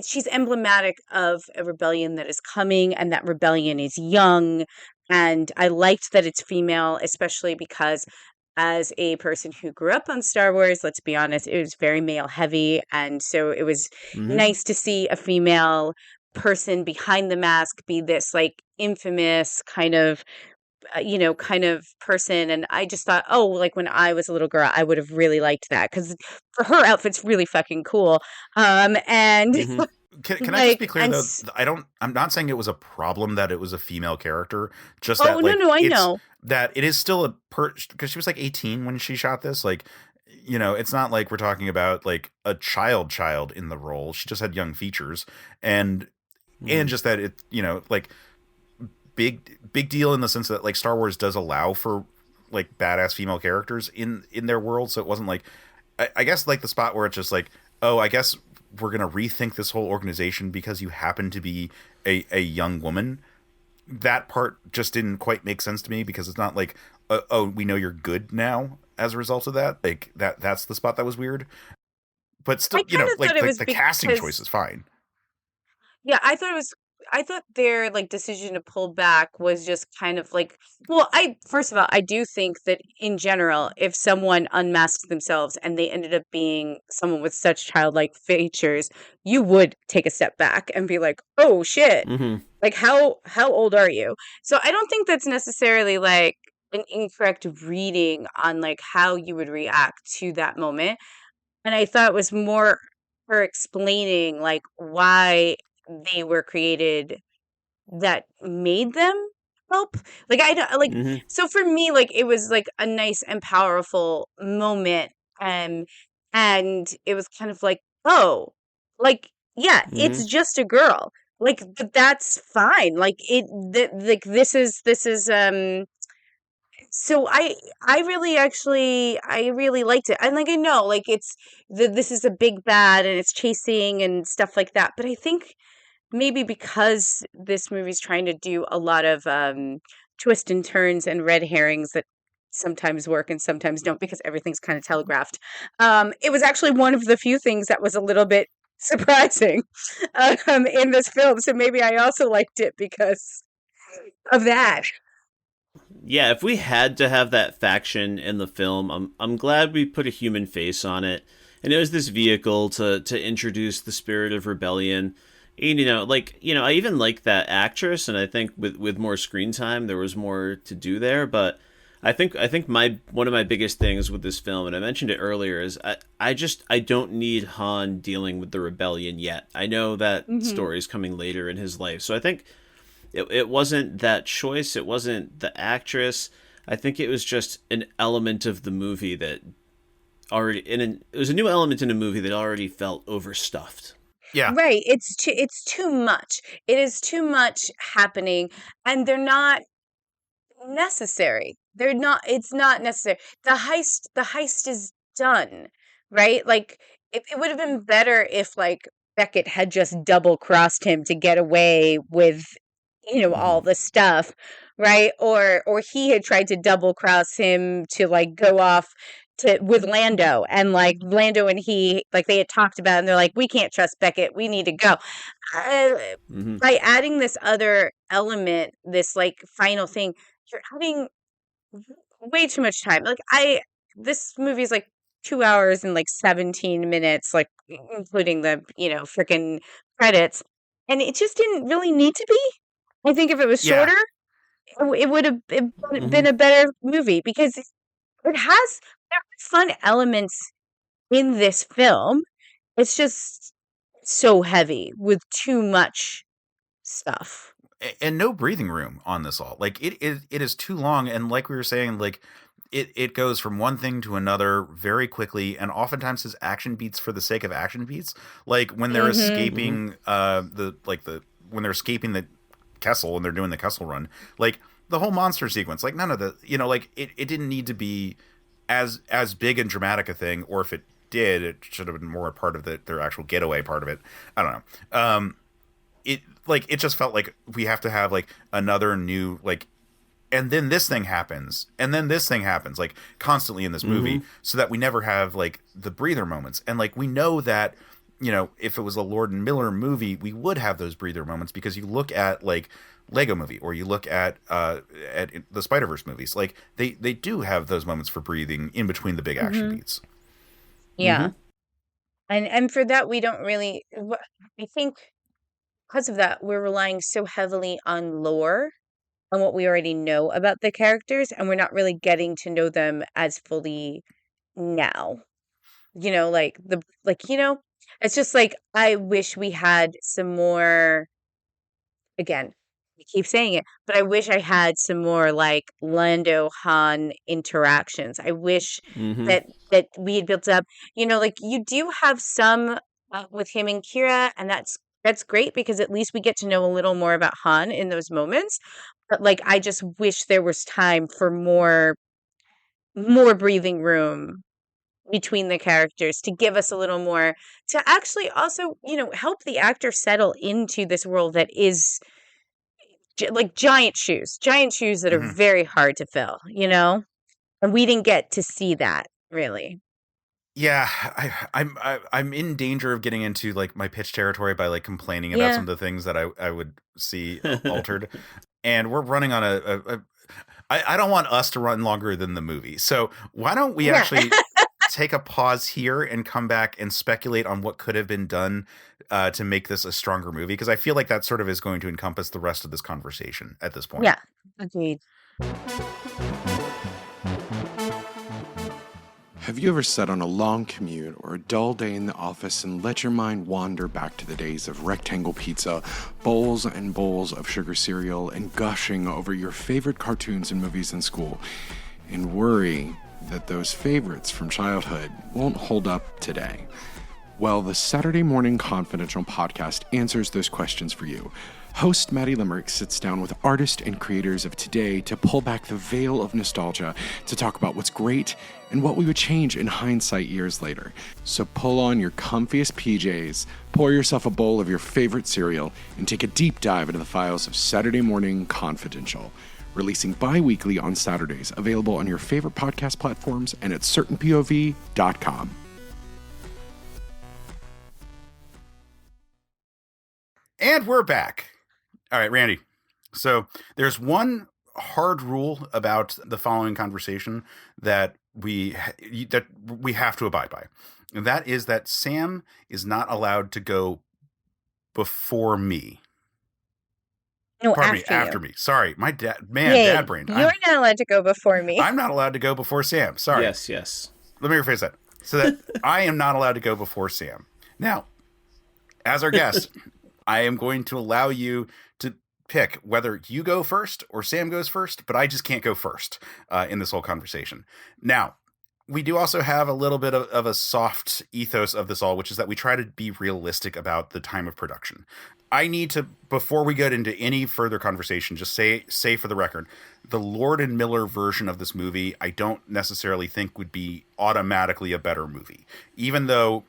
she's emblematic of a rebellion that is coming, and that rebellion is young. And I liked that it's female, especially because as a person who grew up on Star Wars, let's be honest, it was very male heavy. And so it was nice to see a female person behind the mask be this like infamous kind of person. And I just thought, like when I was a little girl, I would have really liked that because her outfit's really fucking cool. And Can I just be clear though? I'm not saying it was a problem that it was a female character. Just that, no, I know that it is still because she was like 18 when she shot this. Like, it's not like we're talking about like a child in the role. She just had young features, and just that it, like big deal in the sense that like Star Wars does allow for like badass female characters in their world. So it wasn't like, I guess like the spot where it's just like, I guess we're going to rethink this whole organization because you happen to be a young woman. That part just didn't quite make sense to me because it's not like, we know you're good now. as a result of that. Like that's the spot that was weird. But still, I kind of like thought it was the casting because choice is fine. yeah, I thought their like decision to pull back was just kind of like well, I first of all, I do think that in general, if someone unmasked themselves and they ended up being someone with such childlike features, you would take a step back and be like, "Oh shit. Mm-hmm. Like how old are you?" So I don't think that's necessarily like an incorrect reading on like how you would react to that moment. And I thought it was more her explaining like why they were created that made them help. Like I don't like Mm-hmm. so for me like it was like a nice and powerful moment and it was kind of like, "Oh, like yeah, Mm-hmm. it's just a girl." Like but that's fine. Like like this is so I really actually I really liked it. And like I know like it's this is a big bad and it's chasing and stuff like that. But I think maybe because this movie's trying to do a lot of twists and turns and red herrings that sometimes work and sometimes don't because everything's kind of telegraphed. It was actually one of the few things that was a little bit surprising in this film. So maybe I also liked it because of that. Yeah, if we had to have that faction in the film, I'm glad we put a human face on it, and it was this vehicle to introduce the spirit of rebellion. And, I even like that actress, and I think with more screen time, there was more to do there. But I think my one of my biggest things with this film, and I mentioned it earlier, is I don't need Han dealing with the rebellion yet. I know that Hmm. story is coming later in his life, so I think it wasn't that choice. It wasn't the actress. I think it was just an element of the movie that it was a new element in a movie that already felt overstuffed. Yeah, Right. It's too much. It is too much happening and they're not necessary. They're not it's not necessary. The heist is done, right? Like it would have been better if like Beckett had just double crossed him to get away with Hmm. all the stuff, right? Or he had tried to double cross him to like go off to with Lando and like Lando and he like they had talked about it and they're like we can't trust Beckett. We need to go. Uh, Hmm. by adding this other element, this like final thing, you're adding way too much time. Like this movie is like 2 hours and like 17 minutes, like including the freaking credits, and it just didn't really need to be. I think if it was yeah. shorter, it would have Hmm. been a better movie because there are fun elements in this film. It's just so heavy with too much stuff. And no breathing room on this all. Like it is too long, and like we were saying, like it goes from one thing to another very quickly, and oftentimes has action beats for the sake of action beats. Like when they're Hmm. Hmm. escaping when they're escaping the Kessel and they're doing the Kessel Run, like the whole monster sequence, like none of the like it didn't need to be as big and dramatic a thing, or if it did, it should have been more a part of their actual getaway part of it. I don't know. It like it just felt like we have to have like another new like, and then this thing happens and then this thing happens like constantly in this Hmm. movie, so that we never have like the breather moments. And like we know that if it was a Lord and Miller movie, we would have those breather moments, because you look at like Lego movie, or you look at the Spider-Verse movies, like they do have those moments for breathing in between the big action Hmm. beats. Yeah. And for that we don't really I think because of that we're relying so heavily on lore, on what we already know about the characters, and we're not really getting to know them as fully now. Like it's just like I wish we had some more. Again, I keep saying it, but I wish I had some more like Lando Han interactions. I wish Hmm. that we had built up, like you do have some with him and Kira, and that's great because at least we get to know a little more about Han in those moments. But like I just wish there was time for more breathing room between the characters to give us a little more to actually also, help the actor settle into this world that is like giant shoes that are Hmm. very hard to fill. And we didn't get to see that, really. Yeah, I'm in danger of getting into like my pitch territory by like complaining about some of the things that I would see altered, and we're running on I don't want us to run longer than the movie, so why don't we actually take a pause here and come back and speculate on what could have been done to make this a stronger movie, because I feel like that sort of is going to encompass the rest of this conversation at this point. Yeah, agreed. Have you ever sat on a long commute or a dull day in the office and let your mind wander back to the days of rectangle pizza, bowls and bowls of sugar cereal, and gushing over your favorite cartoons and movies in school, and worry that those favorites from childhood won't hold up today? Well, the Saturday Morning Confidential podcast answers those questions for you. Host Maddie Limerick sits down with artists and creators of today to pull back the veil of nostalgia to talk about what's great and what we would change in hindsight years later. So pull on your comfiest PJs, pour yourself a bowl of your favorite cereal, and take a deep dive into the files of Saturday Morning Confidential, releasing bi-weekly on Saturdays, available on your favorite podcast platforms and at certainpov.com. And we're back. All right, Randy. So there's one hard rule about the following conversation that we have to abide by. And that is that Sam is not allowed to go before me. No, After me. Sorry, my dad brain. You're not allowed to go before me. I'm not allowed to go before Sam. Sorry. Yes. Let me rephrase that. So that I am not allowed to go before Sam. Now, as our guest, I am going to allow you to pick whether you go first or Sam goes first, but I just can't go first in this whole conversation. Now, we do also have a little bit of a soft ethos of this all, which is that we try to be realistic about the time of production. I need to, before we get into any further conversation, just say for the record, the Lord and Miller version of this movie, I don't necessarily think would be automatically a better movie, even though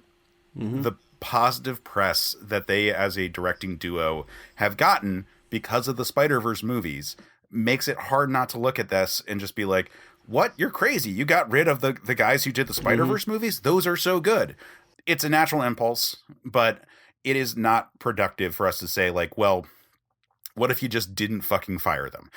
the positive press that they as a directing duo have gotten because of the Spider-Verse movies makes it hard not to look at this and just be like, what? You're crazy. You got rid of the guys who did the Spider-Verse movies? Those are so good. It's a natural impulse, but it is not productive for us to say like, well, what if you just didn't fucking fire them?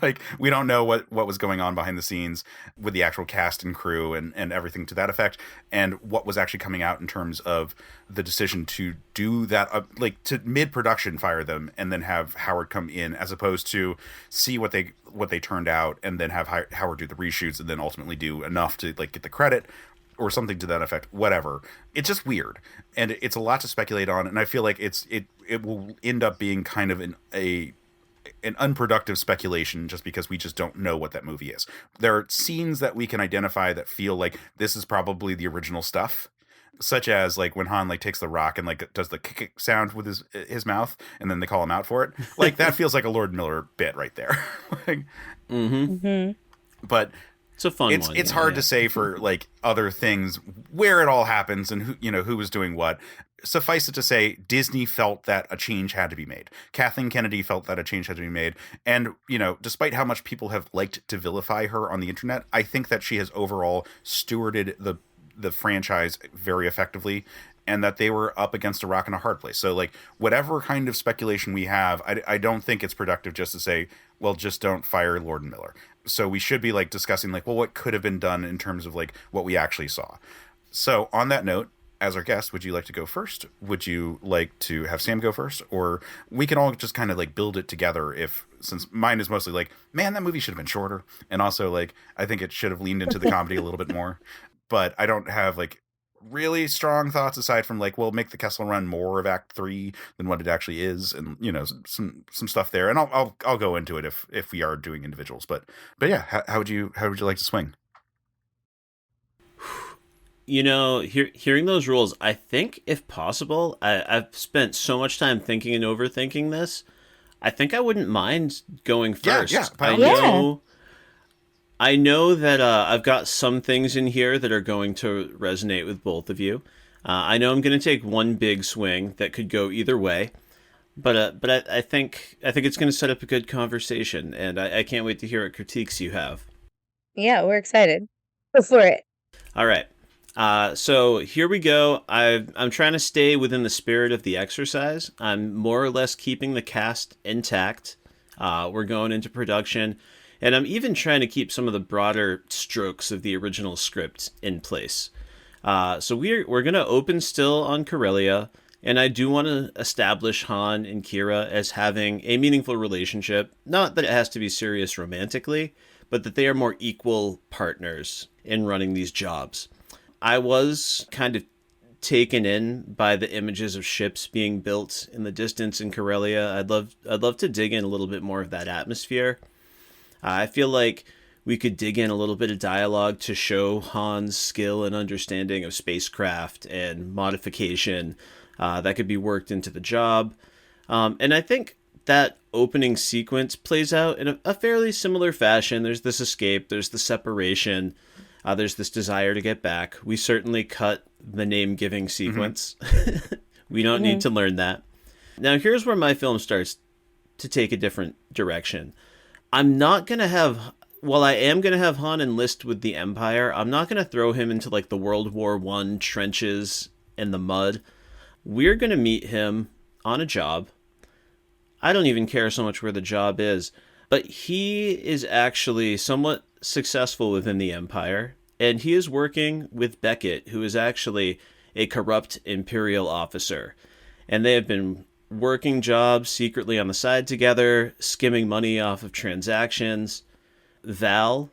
Like, we don't know what was going on behind the scenes with the actual cast and crew and everything to that effect, and what was actually coming out in terms of the decision to do that, like to mid-production fire them and then have Howard come in, as opposed to see what they turned out and then have Howard do the reshoots and then ultimately do enough to like get the credit or something to that effect. Whatever. It's just weird, and it's a lot to speculate on, and I feel like it will end up being kind of an unproductive speculation just because we just don't know what that movie is. There are scenes that we can identify that feel like this is probably the original stuff, such as like when Han like takes the rock and like does the kick sound with his mouth and then they call him out for it. Like that feels like a Lord Miller bit right there. Like, but it's a fun one. It's hard to say for like other things where it all happens and who was doing what. Suffice it to say, Disney felt that a change had to be made. Kathleen Kennedy felt that a change had to be made. And, despite how much people have liked to vilify her on the internet, I think that she has overall stewarded the franchise very effectively, and that they were up against a rock and a hard place. So, like, whatever kind of speculation we have, I don't think it's productive just to say, well, just don't fire Lord and Miller. So we should be, like, discussing, like, well, what could have been done in terms of, like, what we actually saw. So, on that note, as our guest, would you like to go first? Would you like to have Sam go first? Or we can all just kind of like build it together since mine is mostly like, man, that movie should have been shorter. And also like, I think it should have leaned into the comedy a little bit more. But I don't have like really strong thoughts aside from like, well, make the Kessel Run more of Act 3 than what it actually is. And, some stuff there. And I'll go into it if we are doing individuals. But yeah, how would you like to swing? Hearing those rules, I think if possible, I've spent so much time thinking and overthinking this. I think I wouldn't mind going first. I know that I've got some things in here that are going to resonate with both of you. I know I'm going to take one big swing that could go either way, but I think it's going to set up a good conversation, and I can't wait to hear what critiques you have. Yeah, we're excited. Go for it. All right. So here we go. I'm trying to stay within the spirit of the exercise. I'm more or less keeping the cast intact. We're going into production, and I'm even trying to keep some of the broader strokes of the original script in place. So we're going to open still on Corellia, and I do want to establish Han and Kira as having a meaningful relationship. Not that it has to be serious romantically, but that they are more equal partners in running these jobs. I was kind of taken in by the images of ships being built in the distance in Corellia. I'd love to dig in a little bit more of that atmosphere. I feel like we could dig in a little bit of dialogue to show Han's skill and understanding of spacecraft and modification that could be worked into the job. And I think that opening sequence plays out in a fairly similar fashion. There's this escape, there's the separation, there's this desire to get back. We certainly cut the name-giving sequence. Mm-hmm. We don't need to learn that. Now, here's where my film starts to take a different direction. I'm not going to have... While I am going to have Han enlist with the Empire, I'm not going to throw him into, like, the World War I trenches and the mud. We're going to meet him on a job. I don't even care so much where the job is, but he is actually somewhat successful within the Empire, and he is working with Beckett, who is actually a corrupt Imperial officer. And they have been working jobs secretly on the side together, skimming money off of transactions. Val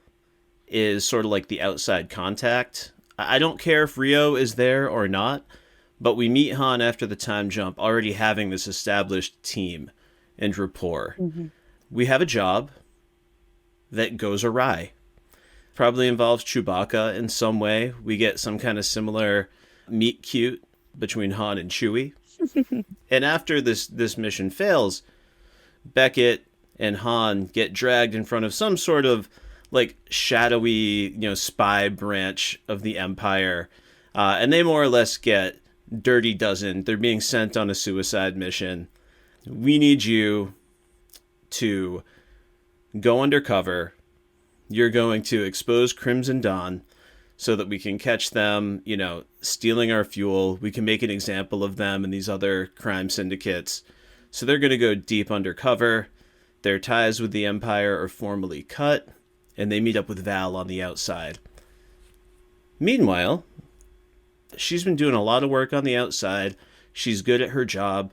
is sort of like the outside contact. I don't care if Rio is there or not, but we meet Han after the time jump already having this established team and rapport. Mm-hmm. We have a job that goes awry. Probably involves Chewbacca in some way. We get some kind of similar meet cute between Han and Chewie. And after this mission fails, Beckett and Han get dragged in front of some sort of like shadowy, spy branch of the Empire. And they more or less get dirty dozen. They're being sent on a suicide mission. We need you to go undercover. You're going to expose Crimson Dawn so that we can catch them, stealing our fuel. We can make an example of them and these other crime syndicates. So they're going to go deep undercover. Their ties with the Empire are formally cut, and they meet up with Val on the outside. Meanwhile, she's been doing a lot of work on the outside. She's good at her job.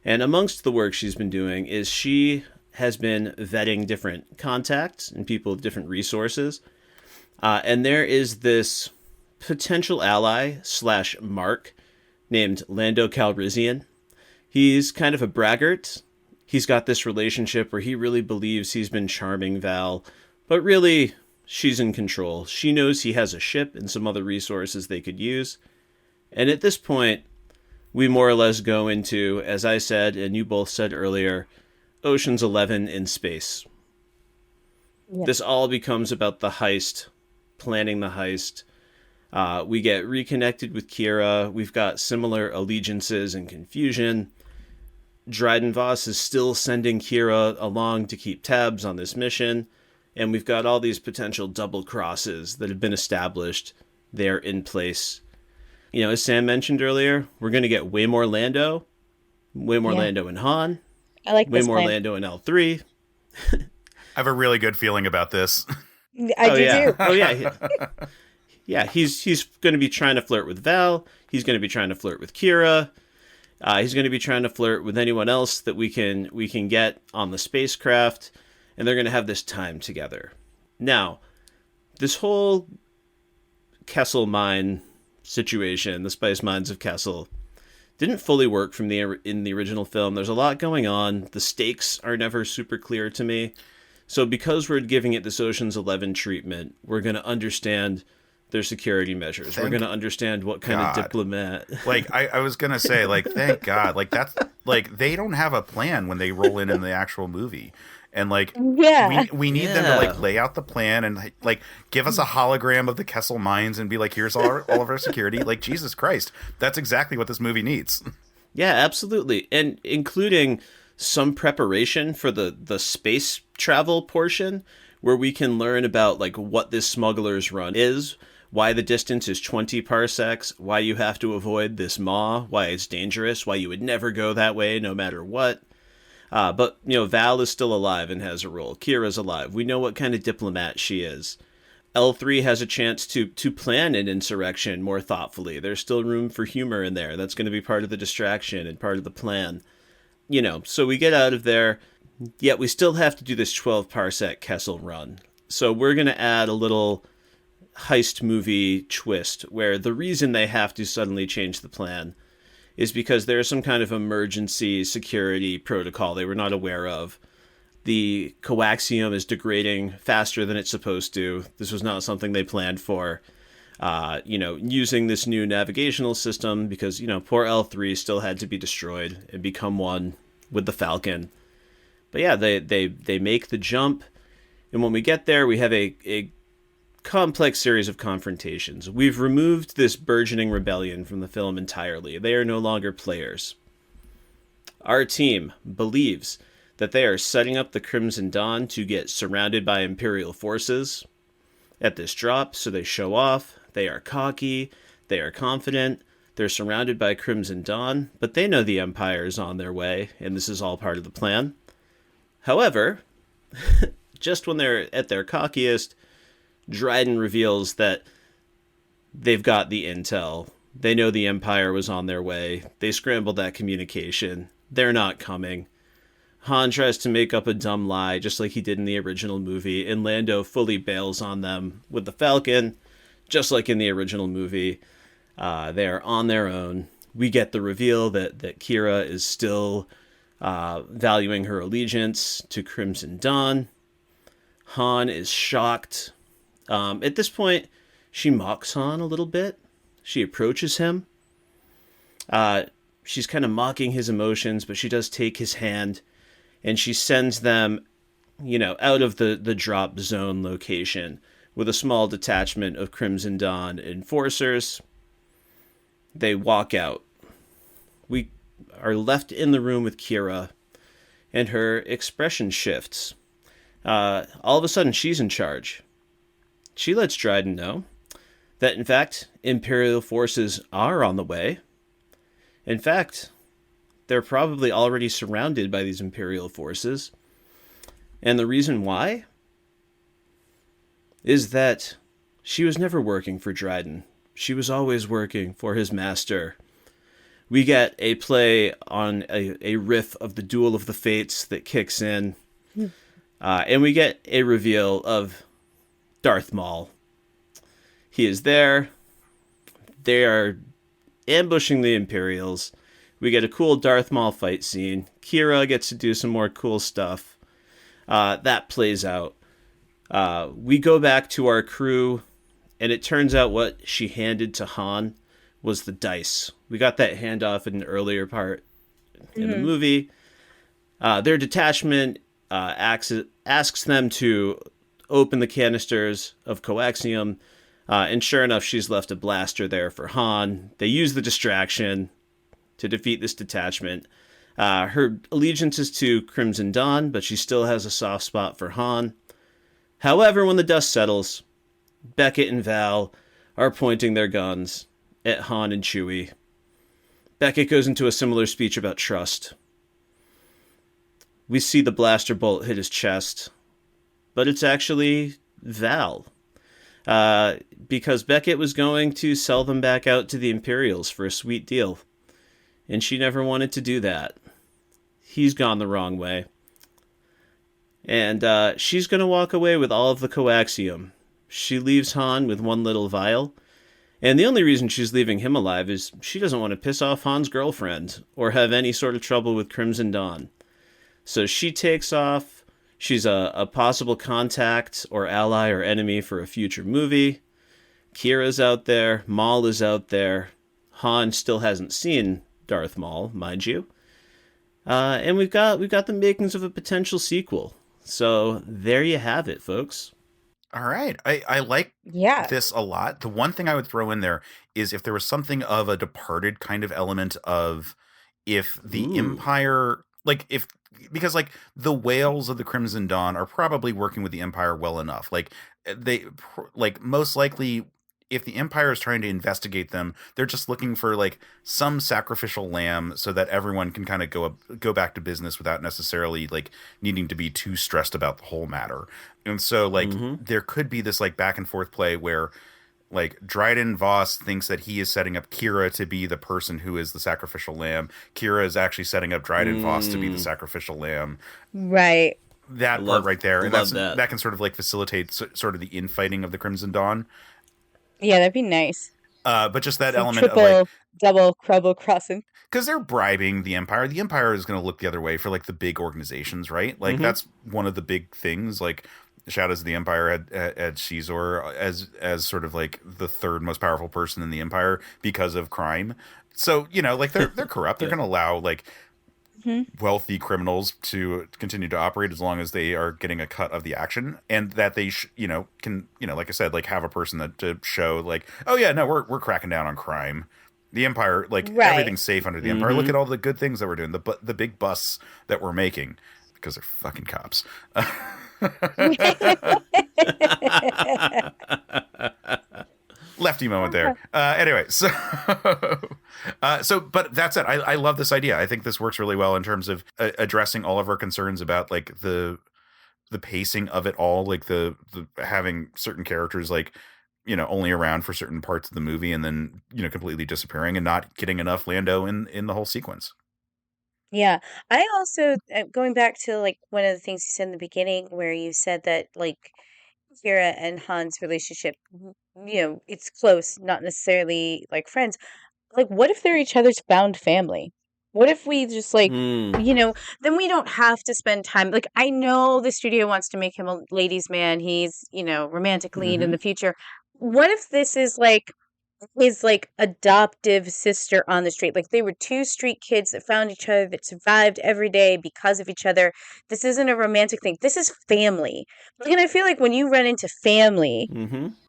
And amongst the work she's been doing is she has been vetting different contacts and people with different resources. And there is this potential ally / mark named Lando Calrissian. He's kind of a braggart. He's got this relationship where he really believes he's been charming Val, but really she's in control. She knows he has a ship and some other resources they could use. And at this point, we more or less go into, as I said, and you both said earlier, Ocean's 11 in space. Yeah. This all becomes about the heist, planning the heist. We get reconnected with Kira. We've got similar allegiances and confusion. Dryden Voss is still sending Kira along to keep tabs on this mission. And we've got all these potential double crosses that have been established. They're in place. As Sam mentioned earlier, we're going to get way more Lando. Way more Lando and Han. I like way this more plan. Lando and L3. I have a really good feeling about this. I do too. Oh, yeah. Yeah, he's going to be trying to flirt with Val. He's going to be trying to flirt with Kira. He's going to be trying to flirt with anyone else that we can get on the spacecraft. And they're going to have this time together. Now, this whole Kessel mine situation, the spice mines of Kessel, didn't fully work in the original film. There's a lot going on. The stakes are never super clear to me. So because we're giving it this Ocean's 11 treatment, we're going to understand their security measures. We're going to understand what kind of diplomat. Like I was going to say, thank God. That's they don't have a plan when they roll in the actual movie. And we need them to lay out the plan and give us a hologram of the Kessel mines and be like, here's all of our security. Jesus Christ, that's exactly what this movie needs. Yeah, absolutely. And including some preparation for the space travel portion. where we can learn about like what this smuggler's run is, why the distance is 20 parsecs, why you have to avoid this maw, why it's dangerous, why you would never go that way no matter what. But, Val is still alive and has a role. Kira's alive. We know what kind of diplomat she is. L3 has a chance to plan an insurrection more thoughtfully. There's still room for humor in there. That's going to be part of the distraction and part of the plan. So we get out of there, yet we still have to do this 12 parsec Kessel Run. So we're going to add a little heist movie twist where the reason they have to suddenly change the plan is because there's some kind of emergency security protocol they were not aware of. The coaxium is degrading faster than it's supposed to. This was not something they planned for. Using this new navigational system because, poor L3 still had to be destroyed and become one with the Falcon. But yeah, they make the jump. And when we get there, we have a complex series of confrontations. We've removed this burgeoning rebellion from the film entirely. They are no longer players. Our team believes that they are setting up the Crimson Dawn to get surrounded by Imperial forces at this drop, so they show off. They are cocky. They are confident. They're surrounded by Crimson Dawn, but they know the Empire is on their way, and this is all part of the plan. However, just when they're at their cockiest, Dryden reveals that they've got the intel. They know the Empire was on their way. They scrambled that communication. They're not coming. Han tries to make up a dumb lie, just like he did in the original movie, and Lando fully bails on them with the Falcon, just like in the original movie. They are on their own. We get the reveal that Kira is still valuing her allegiance to Crimson Dawn. Han is shocked. At this point, she mocks Han a little bit. She approaches him. She's kind of mocking his emotions, but she does take his hand, and she sends them, out of the drop zone location with a small detachment of Crimson Dawn enforcers. They walk out. We are left in the room with Kira, and her expression shifts. All of a sudden, she's in charge. She lets Dryden know that, in fact, Imperial forces are on the way. In fact, they're probably already surrounded by these Imperial forces. And the reason why is that she was never working for Dryden. She was always working for his master. We get a play on a riff of the Duel of the Fates that kicks in. And we get a reveal of Darth Maul. He is there. They are ambushing the Imperials. We get a cool Darth Maul fight scene. Kira gets to do some more cool stuff. That plays out. We go back to our crew, and it turns out what she handed to Han was the dice. We got that handoff in an earlier part in the movie. Their detachment asks them to open the canisters of coaxium, and sure enough, she's left a blaster there for Han. They use the distraction to defeat this detachment. Her allegiance is to Crimson Dawn, but she still has a soft spot for Han. However, when the dust settles, Beckett and Val are pointing their guns at Han and Chewie. Beckett goes into a similar speech about trust. We see the blaster bolt hit his chest, but it's actually Val. Because Beckett was going to sell them back out to the Imperials for a sweet deal, and she never wanted to do that. He's gone the wrong way. And she's going to walk away with all of the coaxium. She leaves Han with one little vial, and the only reason she's leaving him alive is she doesn't want to piss off Han's girlfriend or have any sort of trouble with Crimson Dawn. So she takes off. She's a possible contact or ally or enemy for a future movie. Kira's out there. Maul is out there. Han still hasn't seen Darth Maul, mind you. And we've got the makings of a potential sequel. So there you have it, folks. All right. I like this a lot. The one thing I would throw in there is if there was something of a Departed kind of element of if the Empire, like if because like the whales of the Crimson Dawn are probably working with the Empire well enough. Like like most likely, if the Empire is trying to investigate them, they're just looking for like some sacrificial lamb so that everyone can kind of go back to business without necessarily like needing to be too stressed about the whole matter. And so like there could be this like back and forth play where like Dryden Voss thinks that he is setting up Kira to be the person who is the sacrificial lamb. Kira is actually setting up Dryden Voss to be the sacrificial lamb. Right. That part right there. And that. That can sort of like facilitate sort of the infighting of the Crimson Dawn. Yeah, that'd be nice. But just that element triple, of like double, double crossing. because they're bribing the Empire. The Empire is going to look the other way for like the big organizations, right? Like that's one of the big things. Like Shadows of the Empire had Shizor as sort of like the third most powerful person in the Empire because of crime. So you know, like they're corrupt. They're going to allow like wealthy criminals to continue to operate as long as they are getting a cut of the action, and that they can like I said, like have a person that to show like, oh yeah, no, we're cracking down on crime. The Empire, like everything's safe under the Empire. Look at all the good things that we're doing, the big busts that we're making because they're fucking cops. Lefty moment there. Anyway, but that's it. I love this idea. I think this works really well in terms of addressing all of our concerns about like the pacing of it all, like the having certain characters like only around for certain parts of the movie and then completely disappearing and not getting enough Lando in the whole sequence. Yeah. I also, going back to like one of the things you said in the beginning where you said that like Kira and Han's relationship, it's close, not necessarily like friends. Like, what if they're each other's found family? What if we just like, then we don't have to spend time. Like, I know the studio wants to make him a ladies' man. He's, romantic lead in the future. What if this is like his like adoptive sister on the street? Like they were two street kids that found each other, that survived every day because of each other. This isn't a romantic thing. This is family. And I feel like when you run into family,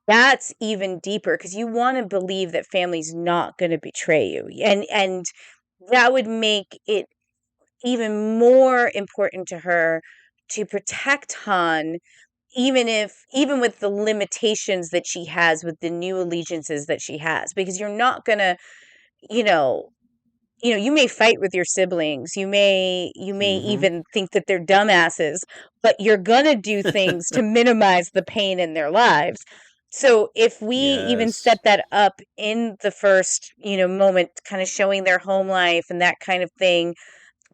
that's even deeper because you want to believe that family's not going to betray you. And that would make it even more important to her to protect Han, even with the limitations that she has with the new allegiances that she has, because you're not gonna, you may fight with your siblings, you may even think that they're dumbasses, but you're gonna do things to minimize the pain in their lives. So if we even set that up in the first moment, kind of showing their home life and that kind of thing,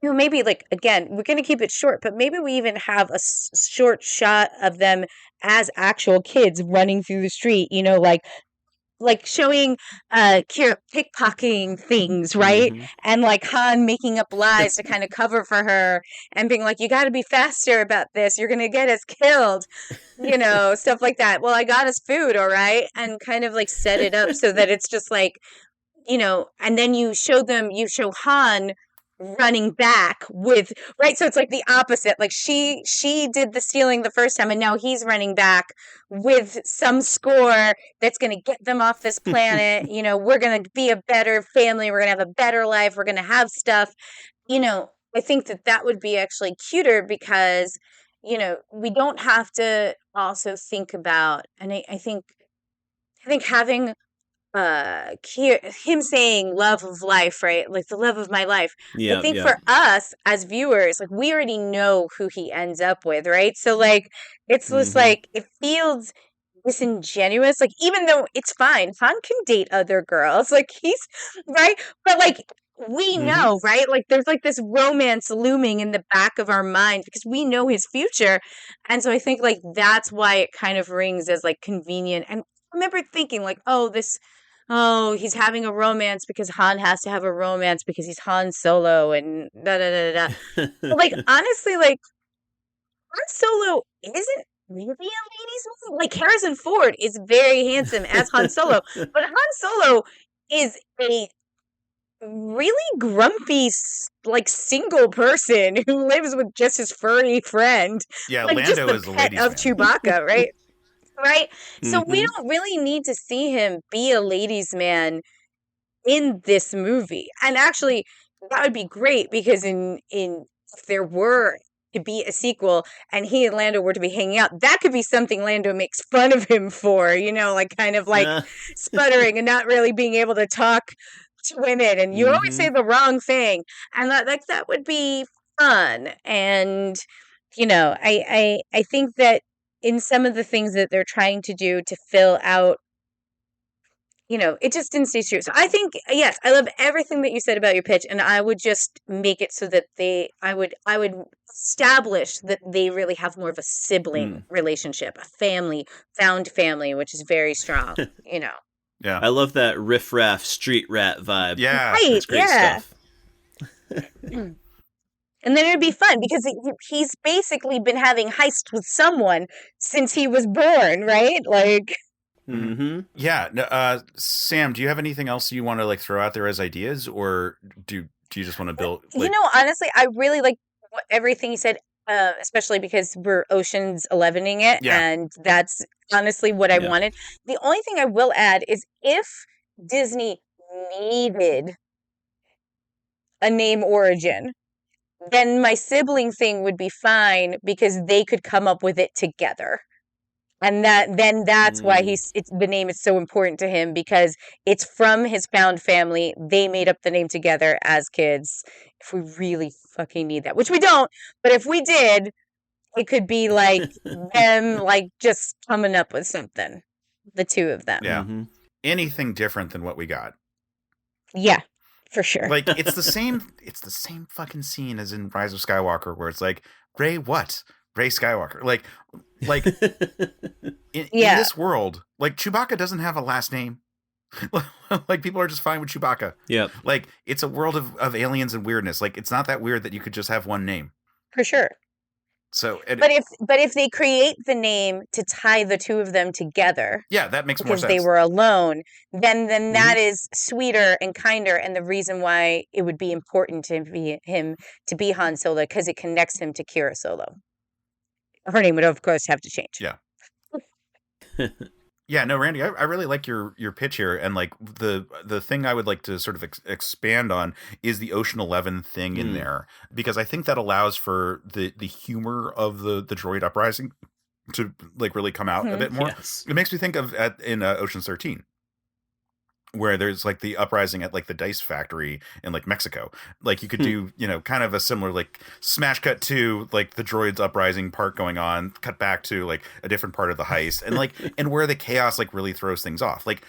maybe like, again, we're going to keep it short, but maybe we even have a short shot of them as actual kids running through the street, like showing Kira pickpocketing things, right? And like Han making up lies to kind of cover for her and being like, you got to be faster about this. You're going to get us killed, stuff like that. Well, I got us food, all right? And kind of like set it up so that it's just like, and then you show Han running back with, right? So it's like the opposite. Like she did the stealing the first time and now he's running back with some score that's going to get them off this planet. We're going to be a better family. We're going to have a better life. We're going to have stuff. I think that would be actually cuter because, we don't have to also think about, and I think having him saying love of life, right? Like the love of my life. I think for us as viewers, like we already know who he ends up with, right? So like it's just like it feels disingenuous. Like even though it's fine, Han can date other girls. Like he's right, but like we know, right? Like there's like this romance looming in the back of our mind because we know his future, and so I think like that's why it kind of rings as like convenient. And I remember thinking like, he's having a romance because Han has to have a romance because he's Han Solo and da da da da. But like honestly, like Han Solo isn't really a ladies' man. Like Harrison Ford is very handsome as Han Solo, but Han Solo is a really grumpy, like single person who lives with just his furry friend. Yeah, like, Lando just the is the pet ladies' of man. Chewbacca, right? Right? So we don't really need to see him be a ladies' man in this movie. And actually, that would be great because in if there were to be a sequel and he and Lando were to be hanging out, that could be something Lando makes fun of him for, like kind of like sputtering and not really being able to talk to women, and you always say the wrong thing, and that would be fun. And I think that in some of the things that they're trying to do to fill out, it just didn't stay true. So I think, yes, I love everything that you said about your pitch, and I would just make it so that I would establish that they really have more of a sibling relationship, a family, found family, which is very strong, Yeah. I love that riff-raff street rat vibe. Yeah. Right, That's great stuff. And then it'd be fun because he's basically been having heists with someone since he was born, right? Like, yeah. No, Sam, do you have anything else you want to like throw out there as ideas, or do you just want to build? Like... honestly, I really like everything you said, especially because we're Ocean's 11ing it, and that's honestly what I wanted. The only thing I will add is if Disney needed a name origin, then my sibling thing would be fine because they could come up with it together. And that's why the name is so important to him, because it's from his found family. They made up the name together as kids. If we really fucking need that, which we don't, but if we did, it could be like them like just coming up with something. The two of them. Yeah. Anything different than what we got. Yeah. For sure. Like it's the same fucking scene as in Rise of Skywalker, where it's like, Rey what? Rey Skywalker. Like in this world, like Chewbacca doesn't have a last name. Like people are just fine with Chewbacca. Yep. Like it's a world of aliens and weirdness. Like it's not that weird that you could just have one name. For sure. So, but if they create the name to tie the two of them together, that makes more sense. Because they were alone, then that is sweeter and kinder, and the reason why it would be important to be Han Solo, because it connects him to Kira Solo. Her name would of course have to change. Yeah. Yeah, no, Randy, I really like your pitch here, and like the thing I would like to sort of expand on is the Ocean 11 thing in there, because I think that allows for the humor of the droid uprising to like really come out a bit more. Yes. It makes me think of in Ocean's 13, where there's like the uprising at like the dice factory in like Mexico. Like you could do, kind of a similar like smash cut to like the droids uprising part going on, cut back to like a different part of the heist, and like and where the chaos like really throws things off. Like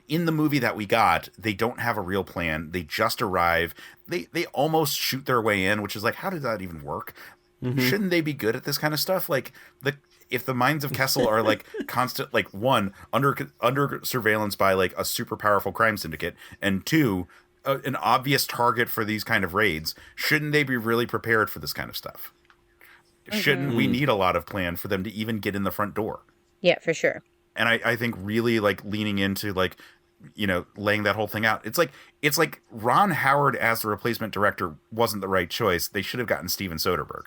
in the movie that we got, they don't have a real plan. They just arrive. They almost shoot their way in, which is like, how did that even work? Shouldn't they be good at this kind of stuff? Like if the minds of Kessel are like constant, like one, under surveillance by like a super powerful crime syndicate, and two, an obvious target for these kind of raids, shouldn't they be really prepared for this kind of stuff? Shouldn't we need a lot of plan for them to even get in the front door? Yeah, for sure. And I think really like leaning into like, laying that whole thing out. It's like Ron Howard as the replacement director wasn't the right choice. They should have gotten Steven Soderbergh.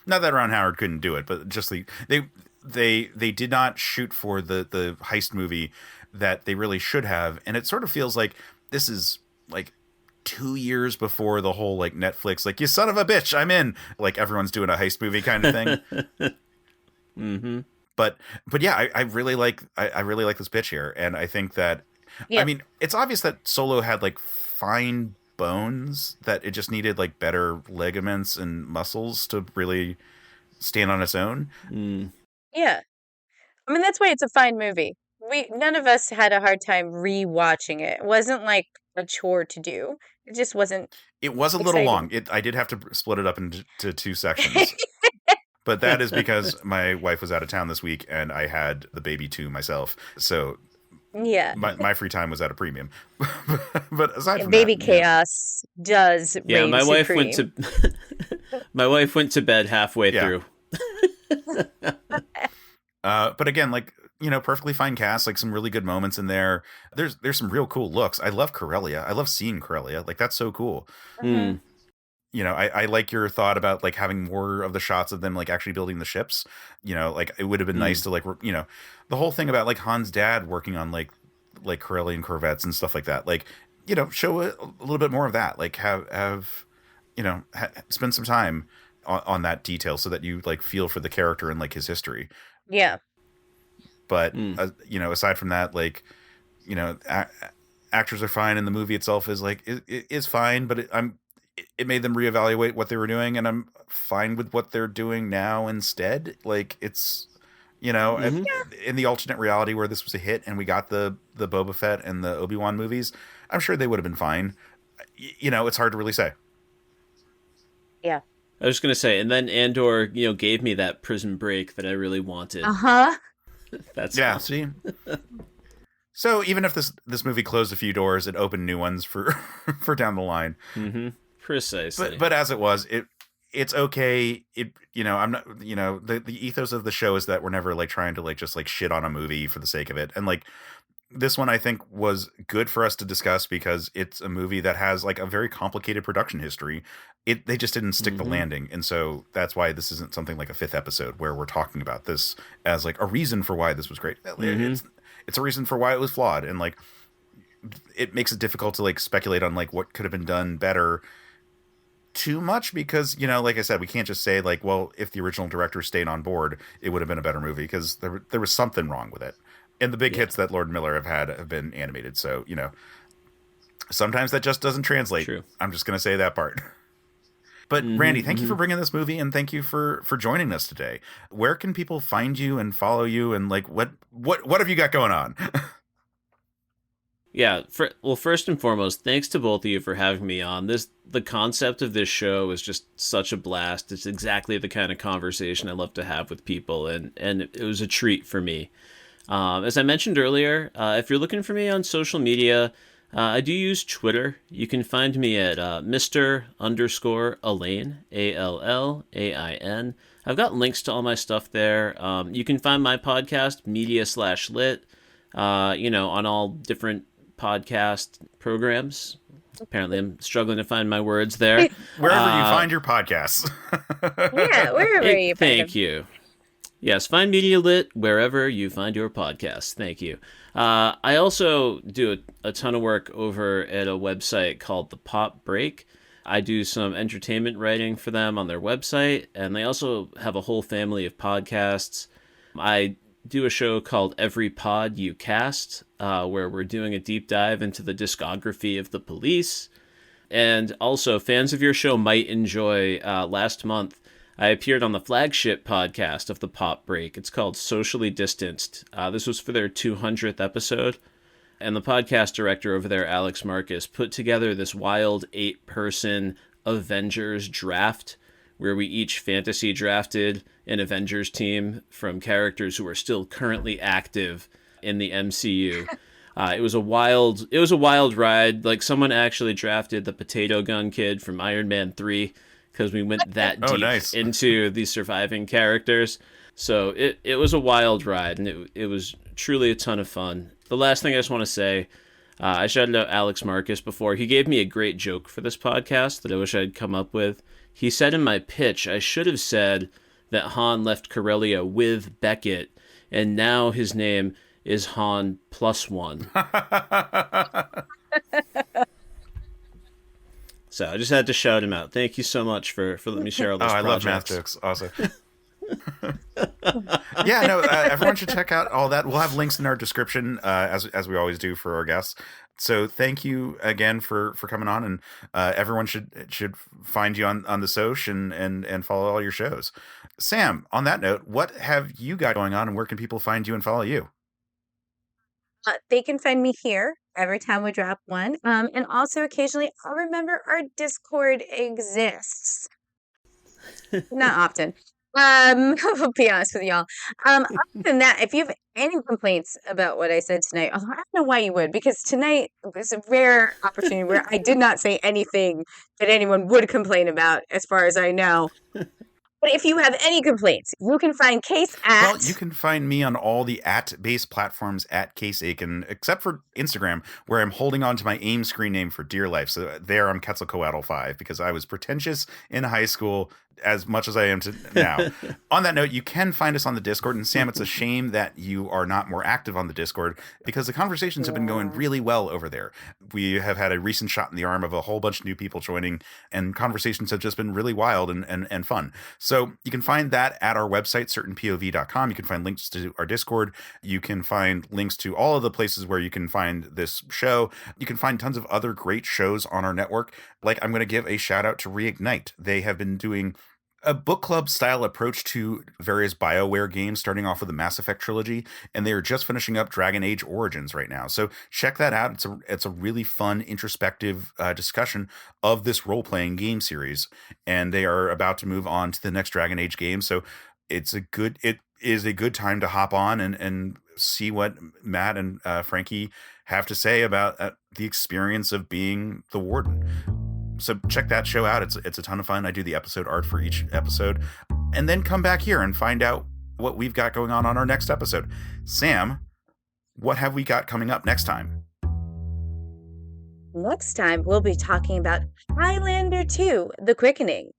Not that Ron Howard couldn't do it, but just they did not shoot for the heist movie that they really should have. And it sort of feels like this is like 2 years before the whole like Netflix, like, you son of a bitch, I'm in, like everyone's doing a heist movie kind of thing. But yeah, I really like this pitch here. And I think that, I mean, it's obvious that Solo had like fine bones, that it just needed like better ligaments and muscles to really stand on its own. Yeah. I mean, that's why it's a fine movie. None of us had a hard time rewatching it. It wasn't like a chore to do. It just wasn't. It was a little long. I did have to split it up into 2 sections. But that is because my wife was out of town this week and I had the baby to myself. So yeah, my free time was at a premium. But aside from baby that, chaos does reign my wife supreme. my wife went to bed halfway through. But again, like, perfectly fine cast, like some really good moments in there. There's some real cool looks. I love Corellia. I love seeing Corellia. Like, that's so cool. I like your thought about like having more of the shots of them like actually building the ships. Like it would have been nice to like, the whole thing about like Han's dad working on like Corellian corvettes and stuff like that. Like show a little bit more of that. Like have spend some time on that detail so that you like feel for the character and like his history. Yeah. But aside from that, like actors are fine, and the movie itself is like is fine. But it made them reevaluate what they were doing, and I'm fine with what they're doing now instead. Like it's in the alternate reality where this was a hit and we got the Boba Fett and the Obi-Wan movies, I'm sure they would have been fine. It's hard to really say. Yeah. I was going to say, and then Andor, gave me that prison break that I really wanted. Uh-huh. That's yeah. All. See, so even if this movie closed a few doors, it opened new ones for down the line. Mm-hmm. Precisely. But as it was, it's okay. I'm not. The ethos of the show is that we're never like trying to like just like shit on a movie for the sake of it, and like this one I think was good for us to discuss because it's a movie that has like a very complicated production history. They just didn't stick the landing, and so that's why this isn't something like a fifth episode where we're talking about this as like a reason for why this was great. It's a reason for why it was flawed, and like it makes it difficult to like speculate on like what could have been done better too much because like I said, we can't just say like, well, if the original director stayed on board, it would have been a better movie because there was something wrong with it. And the big hits that Lord Miller have been animated, so sometimes that just doesn't translate. True. I'm just gonna say that part. But Randy, thank you for bringing this movie, and thank you for joining us today. Where can people find you and follow you, and like what have you got going on? Yeah, first and foremost, thanks to both of you for having me on. The concept of this show is just such a blast. It's exactly the kind of conversation I love to have with people, and it was a treat for me. As I mentioned earlier, if you're looking for me on social media, I do use Twitter. You can find me at Mr_Allain, ALLAIN. I've got links to all my stuff there. You can find my podcast, Media/Lit, on all different podcast programs. Apparently, I'm struggling to find my words there. Wherever you find your podcasts. Yeah, wherever you find Thank you. Yes, find Media Lit wherever you find your podcasts. Thank you. I also do a ton of work over at a website called The Pop Break. I do some entertainment writing for them on their website, and they also have a whole family of podcasts. I do a show called Every Pod You Cast, where we're doing a deep dive into the discography of the Police. And also, fans of your show might enjoy, last month, I appeared on the flagship podcast of the Pop Break. It's called Socially Distanced. This was for their 200th episode. And the podcast director over there, Alex Marcus, put together this wild 8-person Avengers draft where we each fantasy drafted an Avengers team from characters who are still currently active in the MCU. It was a wild ride. Like, someone actually drafted the Potato Gun Kid from Iron Man 3 because we went that deep into the surviving characters. So it was a wild ride, and it was truly a ton of fun. The last thing I just want to say, I shouted out Alex Marcus before. He gave me a great joke for this podcast that I wish I'd come up with. He said in my pitch, I should have said that Han left Corellia with Beckett, and now his name is Han +1. So I just had to shout him out. Thank you so much for letting me share all those projects. I love math jokes. Awesome. Yeah, no, everyone should check out all that. We'll have links in our description, as we always do for our guests. So thank you again for coming on, and everyone should find you on the Soch and follow all your shows. Sam, on that note, what have you got going on, and where can people find you and follow you? They can find me here every time we drop one. And also occasionally I'll remember our Discord exists. Not often. I'll be honest with y'all. Other than that, if you have any complaints about what I said tonight, although I don't know why you would, because tonight was a rare opportunity where I did not say anything that anyone would complain about, as far as I know. But if you have any complaints, you can find Case at... Well, you can find me on all the @based platforms at Case Aiken, except for Instagram, where I'm holding on to my AIM screen name for dear life. So there I'm Quetzalcoatl 5, because I was pretentious in high school, as much as I am now. On that note, you can find us on the Discord. And Sam, it's a shame that you are not more active on the Discord because the conversations have been going really well over there. We have had a recent shot in the arm of a whole bunch of new people joining, and conversations have just been really wild and fun. So you can find that at our website, certainpov.com. You can find links to our Discord. You can find links to all of the places where you can find this show. You can find tons of other great shows on our network. Like, I'm going to give a shout out to Reignite. They have been doing a book club style approach to various BioWare games, starting off with the Mass Effect trilogy, and they are just finishing up Dragon Age Origins right now. So check that out. It's a really fun, introspective discussion of this role-playing game series, and they are about to move on to the next Dragon Age game. So it is a good time to hop on and see what Matt and Frankie have to say about the experience of being the Warden. So check that show out. It's a ton of fun. I do the episode art for each episode. And then come back here and find out what we've got going on our next episode. Sam, what have we got coming up next time? Next time, we'll be talking about Highlander 2, The Quickening.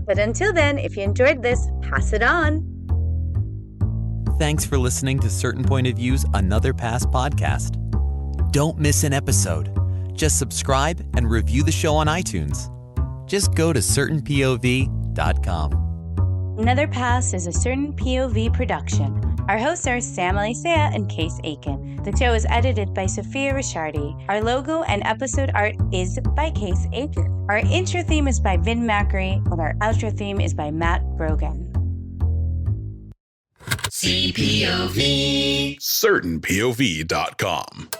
But until then, if you enjoyed this, pass it on. Thanks for listening to Certain Point of View's Another Pass podcast. Don't miss an episode. Just subscribe and review the show on iTunes. Just go to certainpov.com. Another Pass is a Certain POV production. Our hosts are Sam Alisea and Case Aiken. The show is edited by Sophia Ricciardi. Our logo and episode art is by Case Aiken. Our intro theme is by Vin Macri, and our outro theme is by Matt Brogan. CPOV. CertainPOV.com.